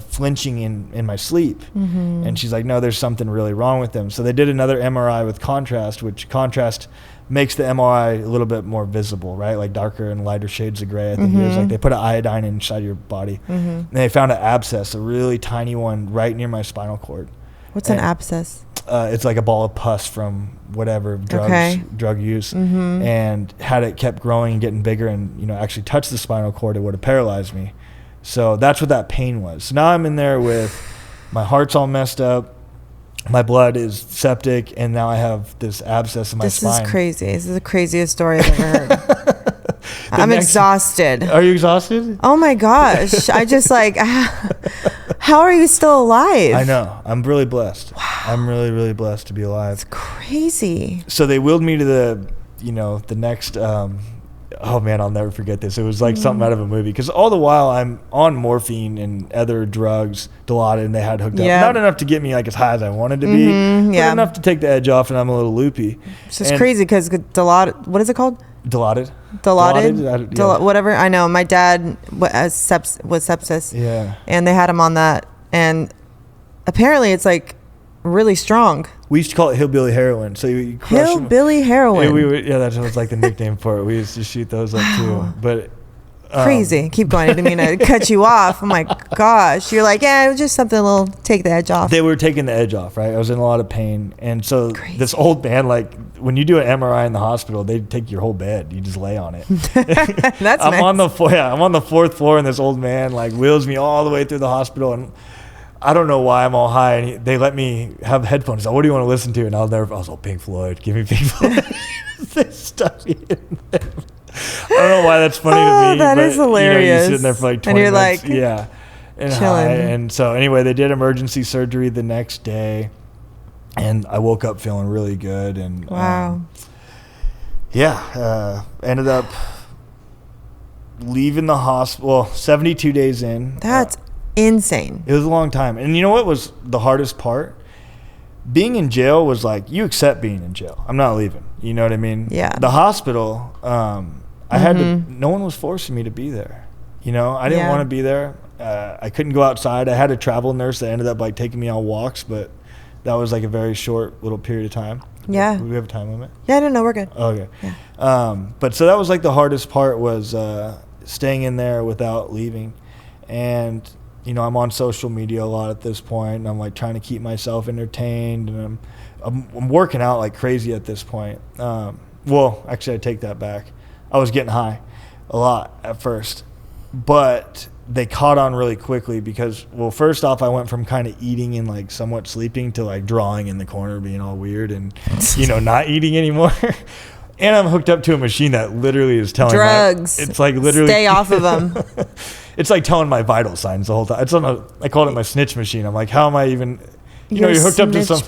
flinching in my sleep. And she's like, no, there's something really wrong with him. So they did another MRI with contrast, which contrast makes the MRI a little bit more visible, right? Like darker and lighter shades of gray, I think it is. Like they put an iodine inside your body. And they found an abscess, a really tiny one right near my spinal cord. What's an abscess? It's like a ball of pus from whatever drug use. And had it kept growing and getting bigger and, actually touched the spinal cord, it would have paralyzed me. So that's what that pain was. So now I'm in there with my heart's all messed up, my blood is septic, and now I have this abscess in my spine. This is crazy. This is the craziest story I've ever heard. I'm exhausted. Are you exhausted? Oh my gosh. I just like, how are you still alive? I know. I'm really blessed. Wow. I'm really, really blessed to be alive. It's crazy. So they wheeled me to the next, oh man, I'll never forget this. It was like something out of a movie. Because all the while I'm on morphine and other drugs, Dilaudid, and they had hooked up. Not enough to get me like as high as I wanted to be, but enough to take the edge off, and I'm a little loopy. It's just crazy because Dilaudid, what is it called? Dilaudid. Whatever. I know. My dad was sepsis. Yeah. And they had him on that. And apparently it's like really strong. We used to call it hillbilly heroin. So you crush hillbilly heroin. That was like the nickname for it. We used to shoot those up too. But crazy. Keep going. I didn't mean to cut you off. Oh my gosh. You're like, it was just something a little take the edge off. They were taking the edge off, right? I was in a lot of pain. And so this old man, like when you do an MRI in the hospital, they take your whole bed. You just lay on it. That's nice. I'm on the 4th floor, and this old man like wheels me all the way through the hospital, and I don't know why I'm all high, and they let me have headphones. Like, what do you want to listen to? And I was all Pink Floyd. Give me Pink Floyd. They stuck me in there. I don't know why that's funny to me. That is hilarious. You're sitting there for like 20 minutes. And you're like, and chilling. high. And so anyway, they did emergency surgery the next day, and I woke up feeling really good. And wow. Ended up leaving the hospital 72 days in. That's insane. It was a long time. And you know what was the hardest part? Being in jail was like, you accept being in jail. I'm not leaving. You know what I mean? Yeah. The hospital, I had to, no one was forcing me to be there. I didn't want to be there. I couldn't go outside. I had a travel nurse that ended up like taking me on walks, but that was like a very short little period of time. Yeah. Do we have a time limit? Yeah, no, we're good. Okay. Yeah. But so that was like the hardest part was staying in there without leaving. And, you know, I'm on social media a lot at this point, and I'm like trying to keep myself entertained, and I'm working out like crazy at this point. Well, actually, I take that back. I was getting high a lot at first, but they caught on really quickly because, well, first off, I went from kind of eating and like somewhat sleeping to like drawing in the corner, being all weird and, you know, not eating anymore. And I'm hooked up to a machine that literally is telling drugs. It's like literally stay off of them. It's like telling my vital signs the whole time. It's I called it my snitch machine. I'm like, how am I even, you're hooked up to some,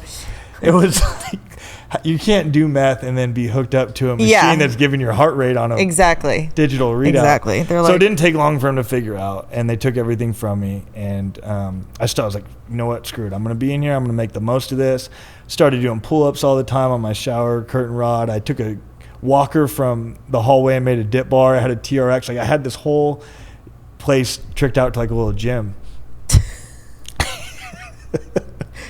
it was like, you can't do meth and then be hooked up to a machine that's giving your heart rate on a digital readout. Exactly. They're so it didn't take long for them to figure out, and they took everything from me. And I was like, you know what, screw it. I'm going to be in here. I'm going to make the most of this. Started doing pull-ups all the time on my shower curtain rod. I took a walker from the hallway and made a dip bar. I had a TRX. Like I had this whole place tricked out to like a little gym.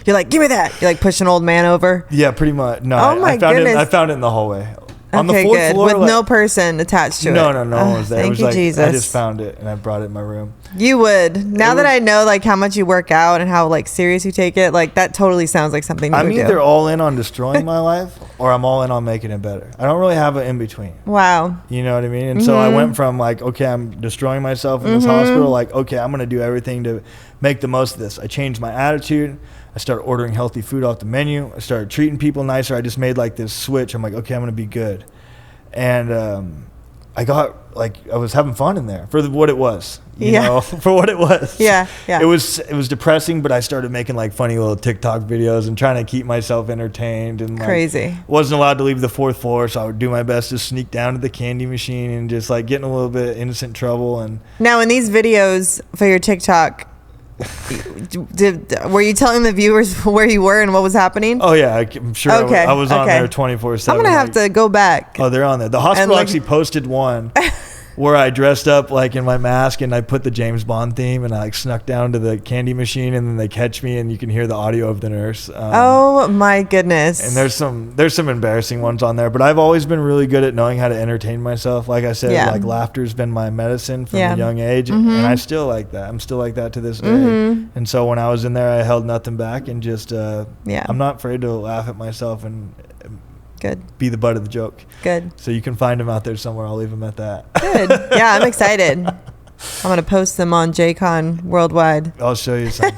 You're like, give me that. You're like push an old man over. Yeah, pretty much. No, I found it in the hallway. On the fourth floor, with like, no person attached to it. No one was there. Thank you, Jesus. I just found it and I brought it in my room. You would. Now that I know like how much you work out and how like serious you take it, like that totally sounds like something you would do. I'm either all in on destroying my life or I'm all in on making it better. I don't really have an in between. Wow. You know what I mean? And so I went from like, okay, I'm destroying myself in this hospital, like, okay, I'm going to do everything to make the most of this. I changed my attitude. I started ordering healthy food off the menu. I started treating people nicer. I just made like this switch. I'm like, okay, I'm going to be good. And I was having fun in there for what it was, you know, for what it was. Yeah. It was depressing, but I started making like funny little TikTok videos and trying to keep myself entertained. And like, crazy. Wasn't allowed to leave the fourth floor, so I would do my best to sneak down to the candy machine and just like get in a little bit of innocent trouble. And now in these videos for your TikTok, were you telling the viewers where you were and what was happening? Oh yeah, I'm sure. Okay. I was on there 24/7. I'm gonna have to go back. Oh, they're on there. The hospital actually posted one where I dressed up like in my mask and I put the James Bond theme and I like snuck down to the candy machine and then they catch me and you can hear the audio of the nurse. Oh my goodness. And there's some embarrassing ones on there, but I've always been really good at knowing how to entertain myself. Like I said, like laughter's been my medicine from a young age, and I still like that. I'm still like that to this day. And so when I was in there, I held nothing back and just I'm not afraid to laugh at myself and be the butt of the joke. Good. So you can find them out there somewhere. I'll leave them at that. Good. Yeah, I'm excited. I'm going to post them on JCon Worldwide. I'll show you some.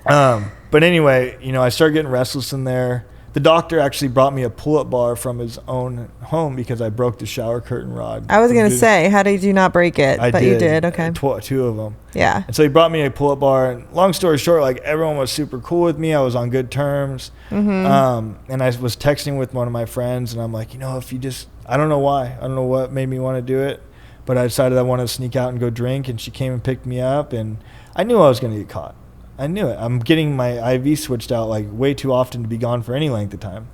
But anyway, you know, I started getting restless in there. The doctor actually brought me a pull-up bar from his own home because I broke the shower curtain rod. I was going to say, how did you not break it? But you did. Okay. Two of them. Yeah. And so he brought me a pull-up bar. And long story short, like everyone was super cool with me. I was on good terms. And I was texting with one of my friends, and I'm like, you know, if you just, I don't know why. I don't know what made me want to do it, but I decided I wanted to sneak out and go drink. And she came and picked me up, and I knew I was going to get caught. I knew it. I'm getting my IV switched out like way too often to be gone for any length of time.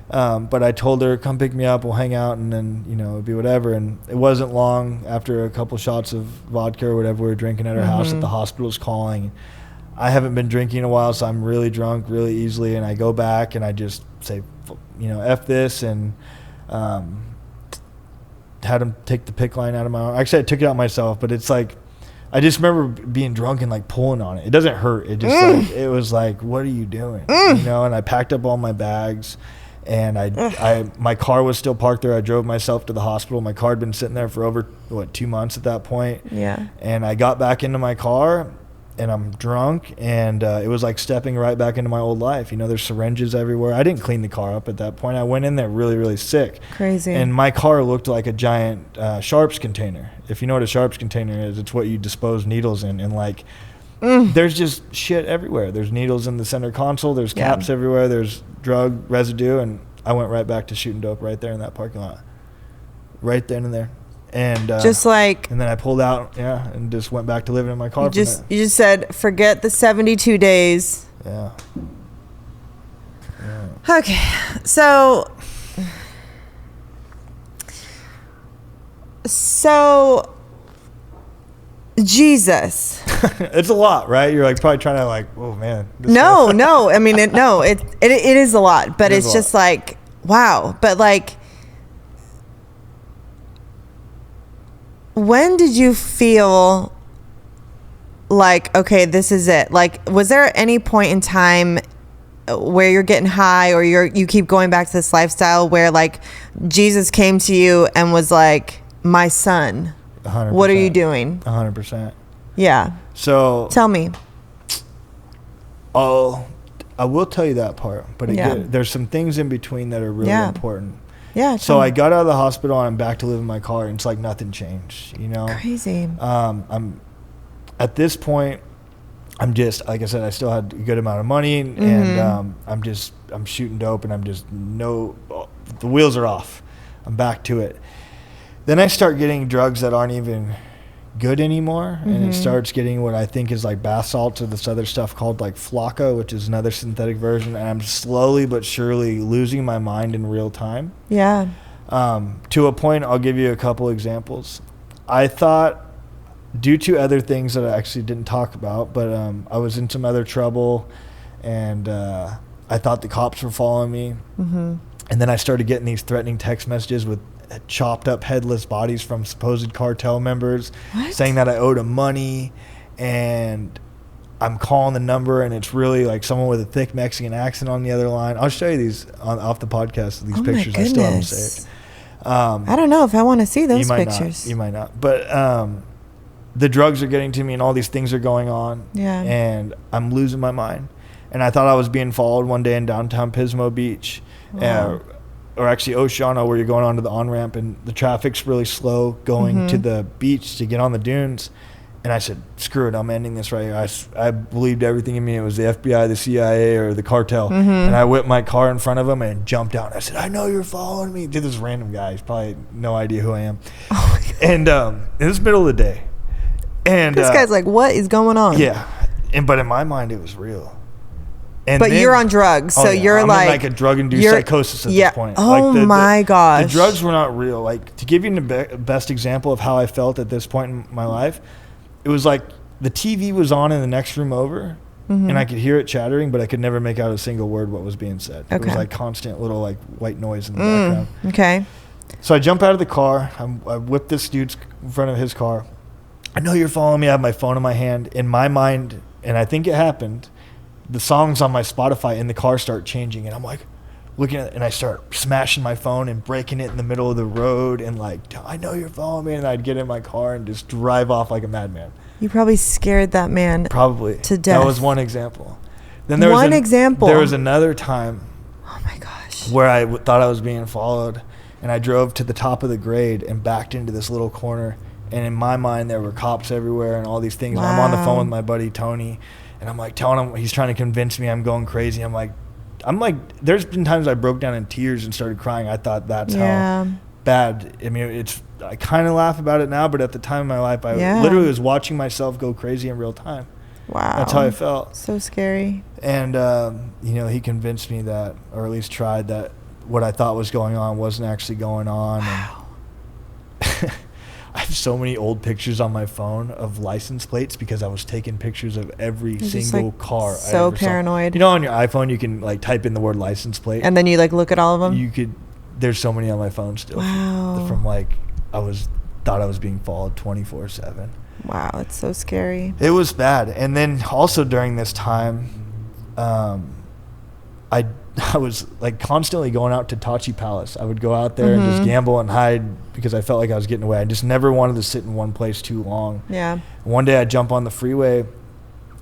But I told her, come pick me up, we'll hang out, and then, you know, it'd be whatever. And it wasn't long after a couple shots of vodka or whatever we were drinking at her house that the hospital's calling. I haven't been drinking in a while, so I'm really drunk really easily. And I go back and I just say, you know, F this, and had him take the PICC line out of my arm. Actually, I took it out myself, but it's like, I just remember being drunk and like pulling on it. It doesn't hurt. It just like, it was like, what are you doing? You know, and I packed up all my bags, and my car was still parked there. I drove myself to the hospital. My car had been sitting there for over 2 months at that point. Yeah. And I got back into my car, and I'm drunk, and it was like stepping right back into my old life. You know, there's syringes everywhere. I didn't clean the car up at that point. I went in there really, really sick. Crazy. And my car looked like a giant sharps container. If you know what a sharps container is, it's what you dispose needles in. And like, there's just shit everywhere. There's needles in the center console. There's caps everywhere. There's drug residue. And I went right back to shooting dope right there in that parking lot. Right then and there. And just like, and then I pulled out, and just went back to living in my car. You just said, forget the 72 days. Yeah. Okay, so Jesus, It's a lot, right? You're like probably trying to like, oh man. No. I mean, it is a lot, but it's just like, wow. But like, when did you feel like, okay, this is it? Like, was there any point in time where you're getting high or you keep going back to this lifestyle where like Jesus came to you and was like, my son, 100%. What are you doing? 100%. Yeah. So tell me. I will tell you that part, but again, there's some things in between that are really important. Yeah. So I got out of the hospital and I'm back to live in my car, and it's like nothing changed, you know? Crazy. I'm at this point, I'm just, like I said, I still had a good amount of money, and I'm shooting dope, and the wheels are off. I'm back to it. Then I start getting drugs that aren't even good anymore, and it starts getting what I think is like bath salts or this other stuff called like Flocka, which is another synthetic version, and I'm slowly but surely losing my mind in real time. Yeah. To a point, I'll give you a couple examples. I thought, due to other things that I actually didn't talk about, but I was in some other trouble, and I thought the cops were following me. And then I started getting these threatening text messages with chopped up headless bodies from supposed cartel members saying that I owed them money, and I'm calling the number, and it's really like someone with a thick Mexican accent on the other line. I'll show you these off the podcast, these pictures. I still have them saved. I don't know if I want to see those pictures. You might not. But the drugs are getting to me, and all these things are going on. Yeah. And I'm losing my mind. And I thought I was being followed one day in downtown Pismo Beach. Wow. Or actually Oceano, where you're going onto the on-ramp, and the traffic's really slow going to the beach to get on the dunes. And I said, screw it, I'm ending this right here. I believed everything in me. It was the FBI, the CIA, or the cartel. And I whipped my car in front of him and jumped out. I said, I know you're following me. To this random guy. He's probably no idea who I am. Oh my God. And it was middle of the day. And this guy's like, what is going on? Yeah. But in my mind, it was real. And but then, you're on drugs, so you're I'm like... in like a drug-induced psychosis at this point. Oh, like my gosh. The drugs were not real. Like, to give you the best example of how I felt at this point in my life, it was like the TV was on in the next room over, and I could hear it chattering, but I could never make out a single word what was being said. Okay. It was like constant little like white noise in the background. Okay. So I jump out of the car. I whip this dude's in front of his car. I know you're following me. I have my phone in my hand. In my mind, and I think it happened, the songs on my Spotify in the car start changing, and I'm like looking at it, and I start smashing my phone and breaking it in the middle of the road, and like, I know you're following me, and I'd get in my car and just drive off like a madman. You probably scared that man probably to death. That was one example. Then there was another time, oh my gosh, where I thought I was being followed, and I drove to the top of the grade and backed into this little corner, and in my mind there were cops everywhere and all these things. Wow. I'm on the phone with my buddy Tony, and I'm like telling him, he's trying to convince me I'm going crazy. I'm like, there's been times I broke down in tears and started crying. I thought that's how bad. I mean, I kind of laugh about it now, but at the time in my life, I literally was watching myself go crazy in real time. Wow. That's how I felt. So scary. And, he convinced me that, or at least tried, that what I thought was going on wasn't actually going on. Wow. And I have so many old pictures on my phone of license plates because I was taking pictures of every single car. So paranoid. You know, on your iPhone, you can like type in the word license plate. And then you like look at all of them? There's so many on my phone still. Wow. From like, thought I was being followed 24/7. Wow, it's so scary. It was bad. And then also during this time, I was like constantly going out to Tachi Palace. I would go out there and just gamble and hide because I felt like I was getting away. I just never wanted to sit in one place too long. Yeah. One day I jump on the freeway,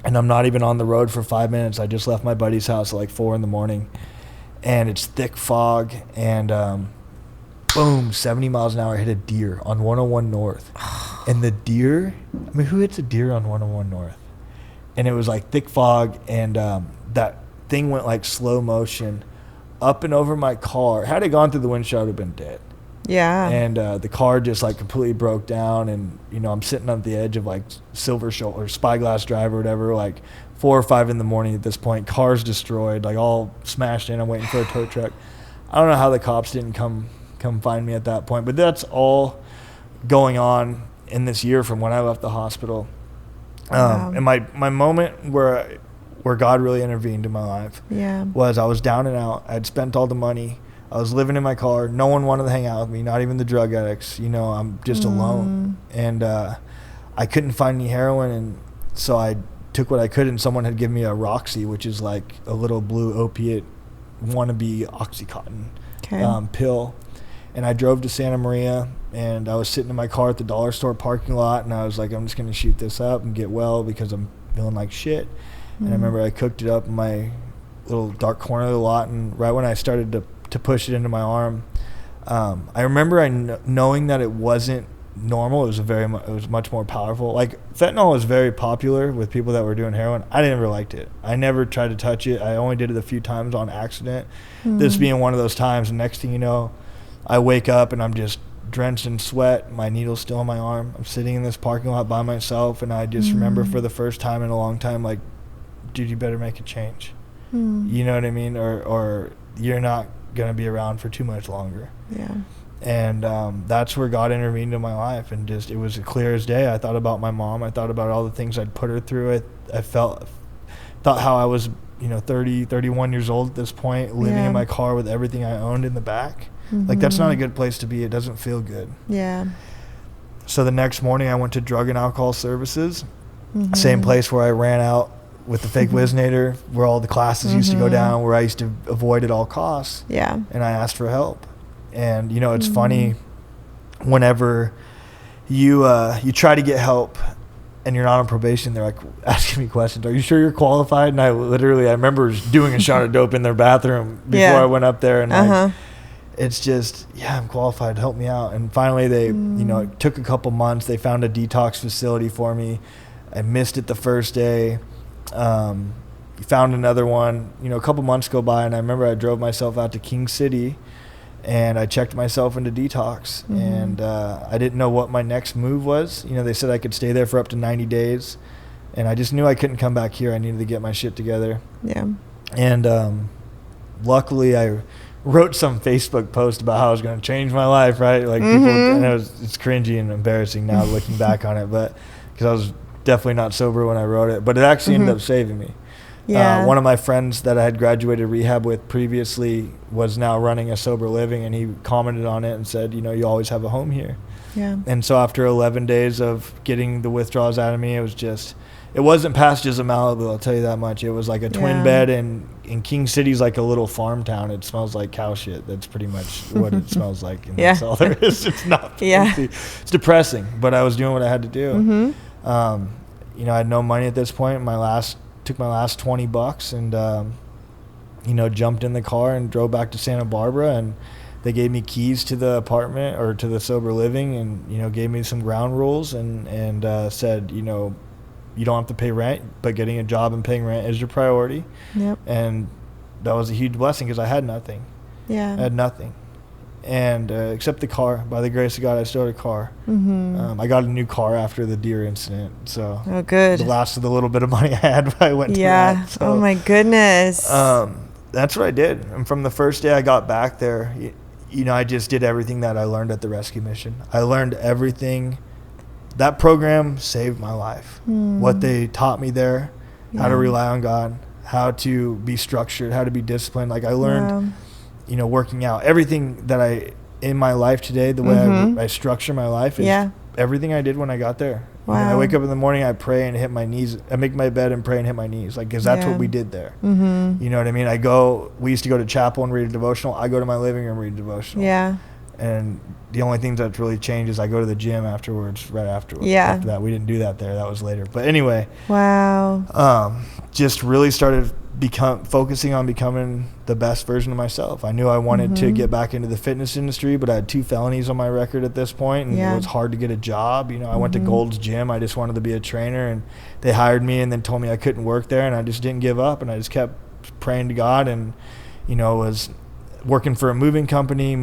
and I'm not even on the road for 5 minutes. I just left my buddy's house at like 4 a.m, and it's thick fog, and boom, 70 miles an hour, I hit a deer on 101 North. And the deer, I mean, who hits a deer on 101 North? And it was like thick fog, and that thing went like slow motion up and over my car. Had it gone through the windshield, I would have been dead. Yeah. And the car just like completely broke down, and I'm sitting on the edge of like Silver Shoulder, Spyglass Drive or whatever, like 4 or 5 in the morning at this point. Car's destroyed, like all smashed in. I'm waiting for a tow truck. I don't know how the cops didn't come find me at that point, but that's all going on in this year from when I left the hospital. And my moment where God really intervened in my life was I was down and out. I'd spent all the money. I was living in my car. No one wanted to hang out with me, not even the drug addicts. You know, I'm just alone. And I couldn't find any heroin, and so I took what I could, and someone had given me a Roxy, which is like a little blue opiate wannabe Oxycontin pill. And I drove to Santa Maria, and I was sitting in my car at the dollar store parking lot, and I was like, I'm just going to shoot this up and get well because I'm feeling like shit. And I remember I cooked it up in my little dark corner of the lot, and right when I started to push it into my arm, I remember knowing that it wasn't normal. It was much more powerful. Like, fentanyl was very popular with people that were doing heroin. I never liked it. I never tried to touch it. I only did it a few times on accident. This being one of those times, and next thing you know, I wake up and I'm just drenched in sweat. My needle's still in my arm. I'm sitting in this parking lot by myself, and I just remember for the first time in a long time, like, dude, you better make a change. You know what I mean? Or you're not going to be around for too much longer. Yeah. And that's where God intervened in my life, and just, it was clear as day. I thought about my mom. I thought about all the things I'd put her through. I thought how I was, 30, 31 years old at this point, living in my car with everything I owned in the back. Like, that's not a good place to be. It doesn't feel good. Yeah. So the next morning I went to Drug and Alcohol Services, same place where I ran out with the fake Whiznator, where all the classes used to go down, where I used to avoid at all costs. Yeah. And I asked for help. And, it's funny, whenever you try to get help and you're not on probation, they're like asking me questions. Are you sure you're qualified? And I remember doing a shot of dope in their bathroom before I went up there. And it's just, I'm qualified. Help me out. And finally they, it took a couple months. They found a detox facility for me. I missed it the first day. Found another one. A couple months go by, and I remember I drove myself out to King City, and I checked myself into detox. And I didn't know what my next move was. They said I could stay there for up to 90 days, and I just knew I couldn't come back here. I needed to get my shit together. Yeah. And luckily I wrote some Facebook post about how I was going to change my life, right? Like, people, and it's cringy and embarrassing now looking back on it, but because I was definitely not sober when I wrote it, but it actually ended up saving me. Yeah. One of my friends that I had graduated rehab with previously was now running a sober living, and he commented on it and said, you always have a home here. Yeah. And so after 11 days of getting the withdrawals out of me, it wasn't passages of Malibu, I'll tell you that much. It was like a twin bed, and King City's like a little farm town. It smells like cow shit. That's pretty much what it smells like, and that's all there is. It's not fancy. It's depressing, but I was doing what I had to do. I had no money at this point. Took my last $20 and jumped in the car and drove back to Santa Barbara, and they gave me keys to the apartment, or to the sober living, and gave me some ground rules, and said, you don't have to pay rent, but getting a job and paying rent is your priority. Yep. And that was a huge blessing, because I had nothing. Yeah. I had nothing. And except the car. By the grace of God, I still had a car. I got a new car after the deer incident. So good. The last of the little bit of money I had, I went to that. So, oh my goodness. That's what I did. And from the first day I got back there, I just did everything that I learned at the rescue mission. I learned everything. That program saved my life. What they taught me there, how to rely on God, how to be structured, how to be disciplined. Like, I learned, working out. Everything that in my life today, the way I structure my life is everything I did when I got there. Wow. I wake up in the morning, I pray and hit my knees. I make my bed and pray and hit my knees, like, because that's what we did there. You know what I mean? We used to go to chapel and read a devotional. I go to my living room and read a devotional. Yeah. And the only thing that's really changed is I go to the gym right afterwards. Yeah. After that, we didn't do that there. That was later. But anyway. Wow. Just really started focusing on becoming the best version of myself. I knew I wanted to get back into the fitness industry, but I had 2 felonies on my record at this point, and it was hard to get a job. I went to Gold's Gym. I just wanted to be a trainer, and they hired me and then told me I couldn't work there, and I just didn't give up, and I just kept praying to God, and was working for a moving company,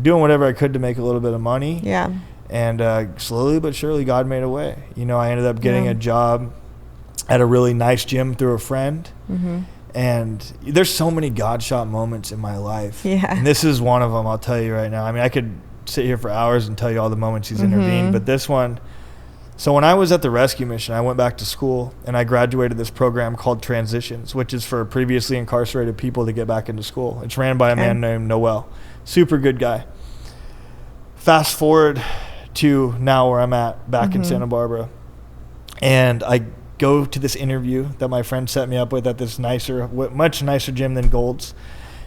doing whatever I could to make a little bit of money. Yeah. And slowly but surely, God made a way. I ended up getting a job at a really nice gym through a friend. And there's so many God shot moments in my life. Yeah. And this is one of them, I'll tell you right now. I mean, I could sit here for hours and tell you all the moments he's intervened, but this one, So when I was at the rescue mission, I went back to school and I graduated this program called Transitions, which is for previously incarcerated people to get back into school. It's ran by a man named Noel. Super good guy. Fast forward to now where I'm at, back in Santa Barbara. And I go to this interview that my friend set me up with at this much nicer gym than Gold's.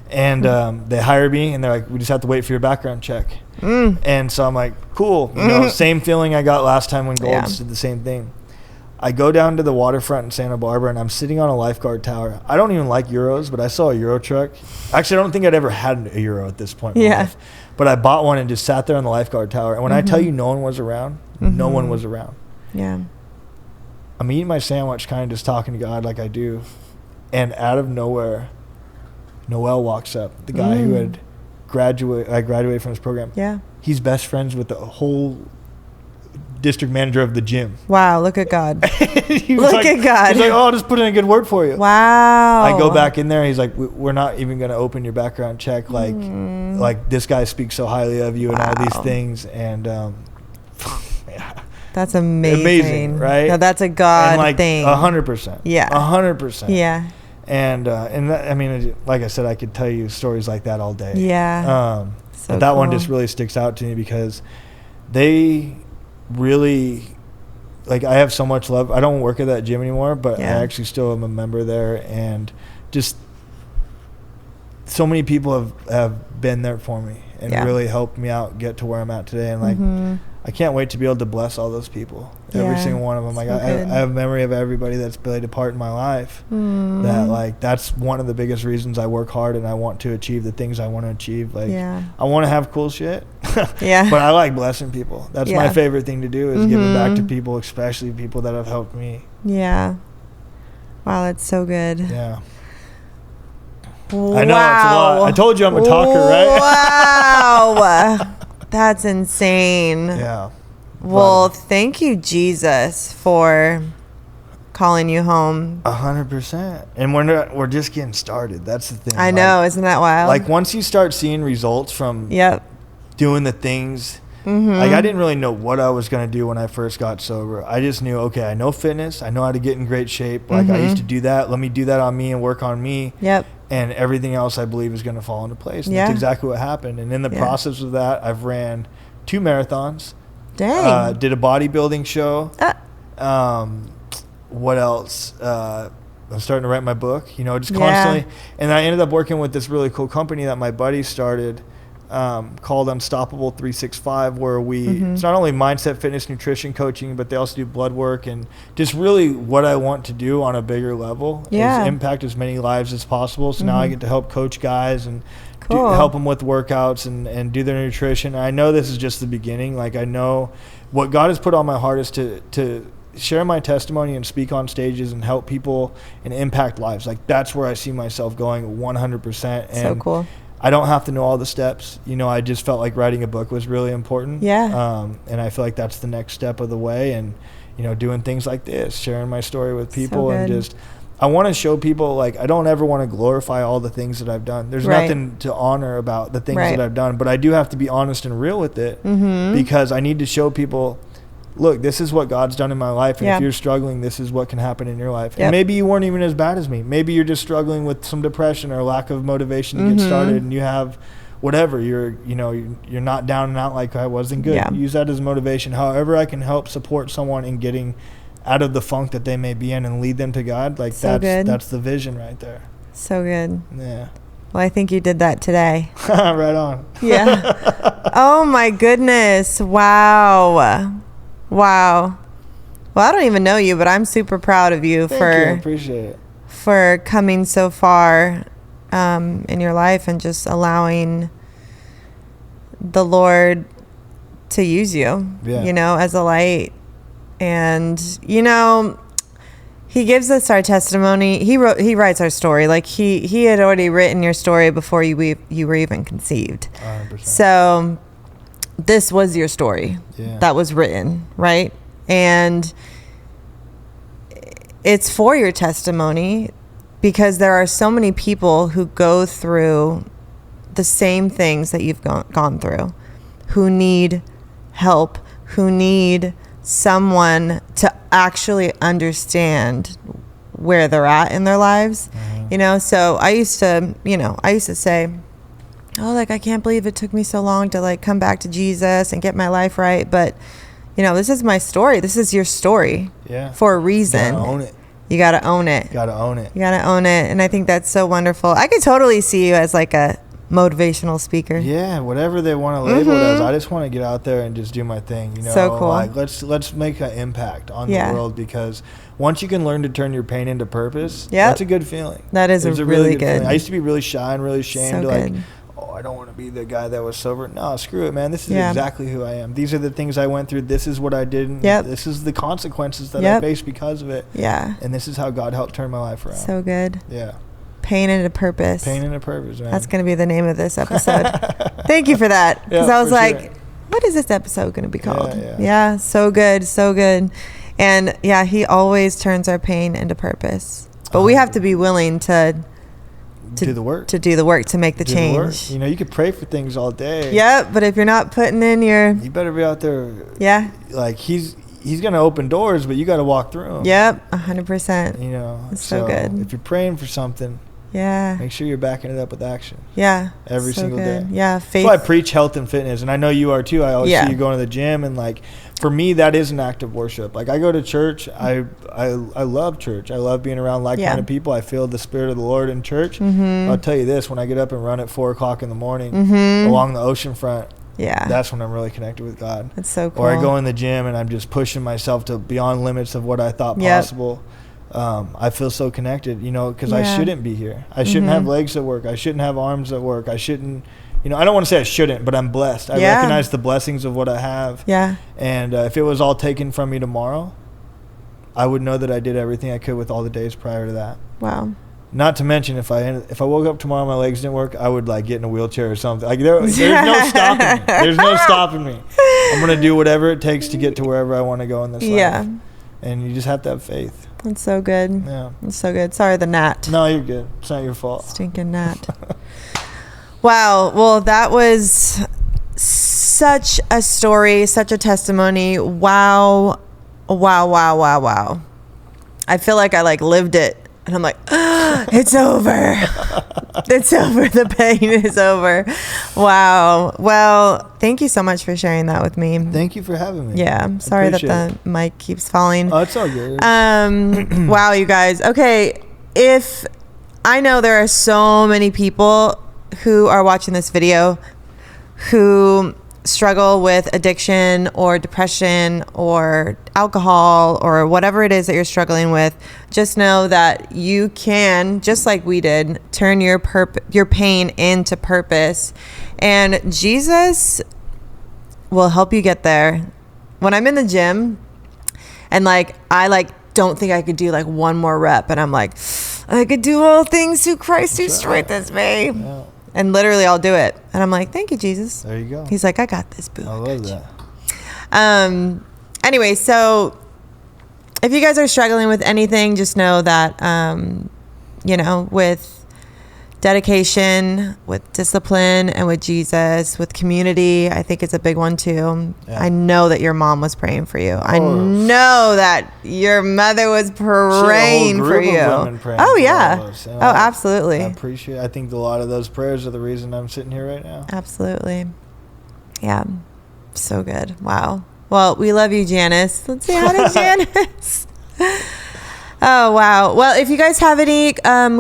And they hired me, and they're like, we just have to wait for your background check. And so I'm like, cool. Same feeling I got last time when Gold's did the same thing. I go down to the waterfront in Santa Barbara, and I'm sitting on a lifeguard tower. I don't even like Euros, but I saw a Euro truck. Actually, I don't think I'd ever had a Euro at this point in my life. But I bought one and just sat there on the lifeguard tower. And when I tell you no one was around, no one was around. Yeah. I'm eating my sandwich, kind of just talking to God like I do. And out of nowhere, Noel walks up, the guy who had graduated from his program. Yeah. He's best friends with the whole district manager of the gym. Wow, look at God. Look at God. He's like, oh, I'll just put in a good word for you. Wow. I go back in there. He's like, we're not even going to open your background check. Like this guy speaks so highly of you and all these things. And that's amazing. Right? No, that's a God thing. 100%. Yeah. 100%. Yeah. And that, I mean, like I said, I could tell you stories like that all day. Yeah. But that one just really sticks out to me because they really, like, I have so much love. I don't work at that gym anymore, but I actually still am a member there. And just so many people have been there for me and really helped me out get to where I'm at today. And like, I can't wait to be able to bless all those people. Every single one of them. Like I have a memory of everybody that's played a part in my life. That like that's one of the biggest reasons I work hard and I want to achieve the things I want to achieve. Like I want to have cool shit. But I like blessing people. That's my favorite thing to do is giving back to people, especially people that have helped me. Yeah. Wow, that's so good. Yeah. Wow. I know it's a lot. I told you I'm a talker, right? Wow. That's insane. Yeah. Well, thank you, Jesus, for calling you home. 100%. And we're just getting started. That's the thing. I know. Isn't that wild? Like once you start seeing results from doing the things, like I didn't really know what I was going to do when I first got sober. I just knew, okay, I know fitness. I know how to get in great shape. Like I used to do that. Let me do that on me and work on me. Yep. And everything else I believe is going to fall into place. And that's exactly what happened. And in the process of that, I've ran 2 marathons. Dang. Did a bodybuilding show. What else? I'm starting to write my book, just constantly. And I ended up working with this really cool company that my buddy started called Unstoppable 365, where it's not only mindset, fitness, nutrition coaching, but they also do blood work. And just really what I want to do on a bigger level is impact as many lives as possible. So now I get to help coach guys and help them with workouts and do their nutrition. I know this is just the beginning. Like I know what God has put on my heart is to share my testimony and speak on stages and help people and impact lives. Like that's where I see myself going 100%. And so cool. I don't have to know all the steps. I just felt like writing a book was really important. Yeah. And I feel like that's the next step of the way. And, doing things like this, sharing my story with people and just, I want to show people, like, I don't ever want to glorify all the things that I've done. There's nothing to honor about the things that I've done, but I do have to be honest and real with it because I need to show people, look, this is what God's done in my life. And if you're struggling, this is what can happen in your life. And maybe you weren't even as bad as me. Maybe you're just struggling with some depression or lack of motivation to get started, and you have whatever, you're not down and out like I was, and good. Use that as motivation. However I can help support someone in getting out of the funk that they may be in and lead them to God, like that's the vision right there. So good. Yeah. Well, I think you did that today. Right on. Yeah. Oh my goodness. Wow. Wow. Well, I don't even know you, but I'm super proud of you. Thank you. I Appreciate it. For coming so far in your life and just allowing the Lord to use you, as a light. And, he gives us our testimony. He writes our story. Like he had already written your story before you were even conceived. 100%. So this was your story that was written, right? And it's for your testimony because there are so many people who go through the same things that you've gone through, who need help, who need someone to actually understand where they're at in their lives. You know, so I used to say, oh, like, I can't believe it took me so long to like come back to Jesus and get my life right. But, you know, this is my story. This is your story. Yeah. For a reason. You gotta own it. You gotta own it. Gotta own it. You gotta own it. And I think that's so wonderful. I could totally see you as like a motivational speaker. Yeah, whatever they want to label it as. I just want to get out there and just do my thing. You know, so cool. Like let's make an impact on the world, because once you can learn to turn your pain into purpose, that's a good feeling. That is a really good feeling. I used to be really shy and really ashamed. So like, oh, I don't want to be the guy that was sober. No, screw it, man. This is exactly who I am. These are the things I went through. This is what I did. This is the consequences that I faced because of it. Yeah. And this is how God helped turn my life around. So good. Yeah. Pain into purpose. Pain into purpose, man. That's going to be the name of this episode. Thank you for that. Because I was like, what is this episode going to be called? Yeah, so good, so good. And yeah, he always turns our pain into purpose. But we have to be willing to do the work. To do the work, to make the change. You know, you could pray for things all day. Yeah, but if you're not putting in you better be out there. Yeah. Like, he's going to open doors, but you got to walk through them. Yep, 100%. You know. It's so good. If you're praying for something, make sure you're backing it up with action. Yeah. Every single day. Yeah, faith. That's why I preach health and fitness, and I know you are too. I always see you going to the gym, and like, for me, that is an act of worship. Like, I go to church. I love church. I love being around like-minded people. I feel the Spirit of the Lord in church. I'll tell you this, when I get up and run at 4 o'clock in the morning along the ocean front, that's when I'm really connected with God. That's so cool. Or I go in the gym and I'm just pushing myself to beyond limits of what I thought possible. I feel so connected, you know, because I shouldn't be here. I shouldn't have legs that work. I shouldn't have arms that work. I shouldn't, you know, I don't want to say I shouldn't, but I'm blessed. I recognize the blessings of what I have. Yeah. And if it was all taken from me tomorrow, I would know that I did everything I could with all the days prior to that. Wow. Not to mention, if I woke up tomorrow and my legs didn't work, I would like get in a wheelchair or something. Like there's no stopping me. There's no stopping me. I'm gonna do whatever it takes to get to wherever I want to go in this life. And you just have to have faith. That's so good. Yeah. That's so good. Sorry, the gnat. No, you're good. It's not your fault. Stinking gnat. Wow. Well, that was such a story, such a testimony. Wow. Wow, wow, wow, wow. I feel like I like lived it. And I'm like, it's over. It's over. The pain is over. Wow. Well, thank you so much for sharing that with me. Thank you for having me. Yeah. I'm sorry that the mic keeps falling. Oh, it's all good. Wow, you guys. Okay. If I know there are so many people who are watching this video who struggle with addiction or depression or alcohol or whatever it is that you're struggling with, just know that you can, just like we did, turn your pain into purpose, and Jesus will help you get there. When I'm in the gym and I don't think I could do like one more rep, and I'm like, I could do all things through Christ who strengthens me. Yeah. And literally I'll do it. And I'm like, thank you, Jesus. There you go. He's like, I got this, boo. I love that. Anyway, so if you guys are struggling with anything, just know that, with dedication, with discipline, and with Jesus, with community, I think it's a big one too. Yeah. I know that your mom was praying for you. I know that your mother was praying for you. Oh yeah. Oh, absolutely. I think a lot of those prayers are the reason I'm sitting here right now. Absolutely. Yeah. So good. Wow. Well, we love you, Janice. Let's say hi to Janice. Oh, wow. Well, if you guys have any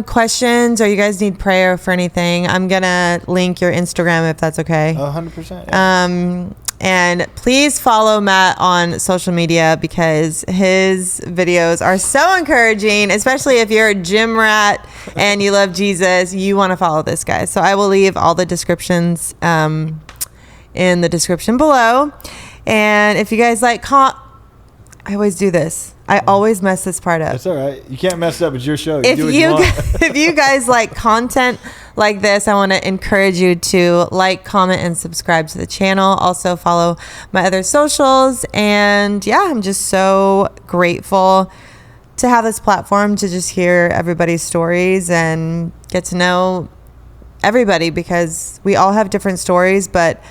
questions or you guys need prayer for anything, I'm going to link your Instagram if that's okay. 100%. Yeah. And please follow Matt on social media because his videos are so encouraging, especially if you're a gym rat and you love Jesus. You want to follow this guy. So I will leave all the descriptions in the description below. And if you guys like I always do this. I always mess this part up. That's all right. You can't mess it up. It's your show. If you guys like content like this, I want to encourage you to like, comment, and subscribe to the channel. Also follow my other socials. And yeah, I'm just so grateful to have this platform to just hear everybody's stories and get to know everybody, because we all have different stories, but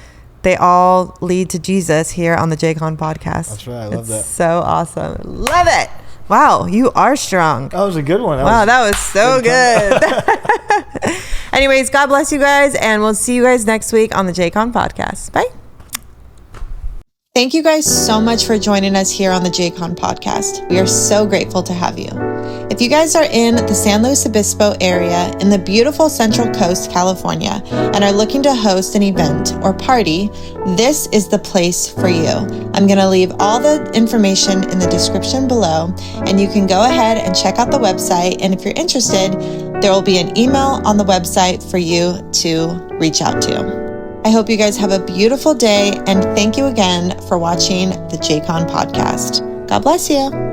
they all lead to Jesus here on the JCon podcast. That's right. I love that. So awesome. Love it. Wow, you are strong. That was a good one. That was so good. Anyways, God bless you guys, and we'll see you guys next week on the JCon podcast. Bye. Thank you guys so much for joining us here on the JCon podcast. We are so grateful to have you. If you guys are in the San Luis Obispo area in the beautiful Central Coast, California, and are looking to host an event or party, this is the place for you. I'm going to leave all the information in the description below, and you can go ahead and check out the website. And if you're interested, there will be an email on the website for you to reach out to. I hope you guys have a beautiful day, and thank you again for watching the JCon podcast. God bless you.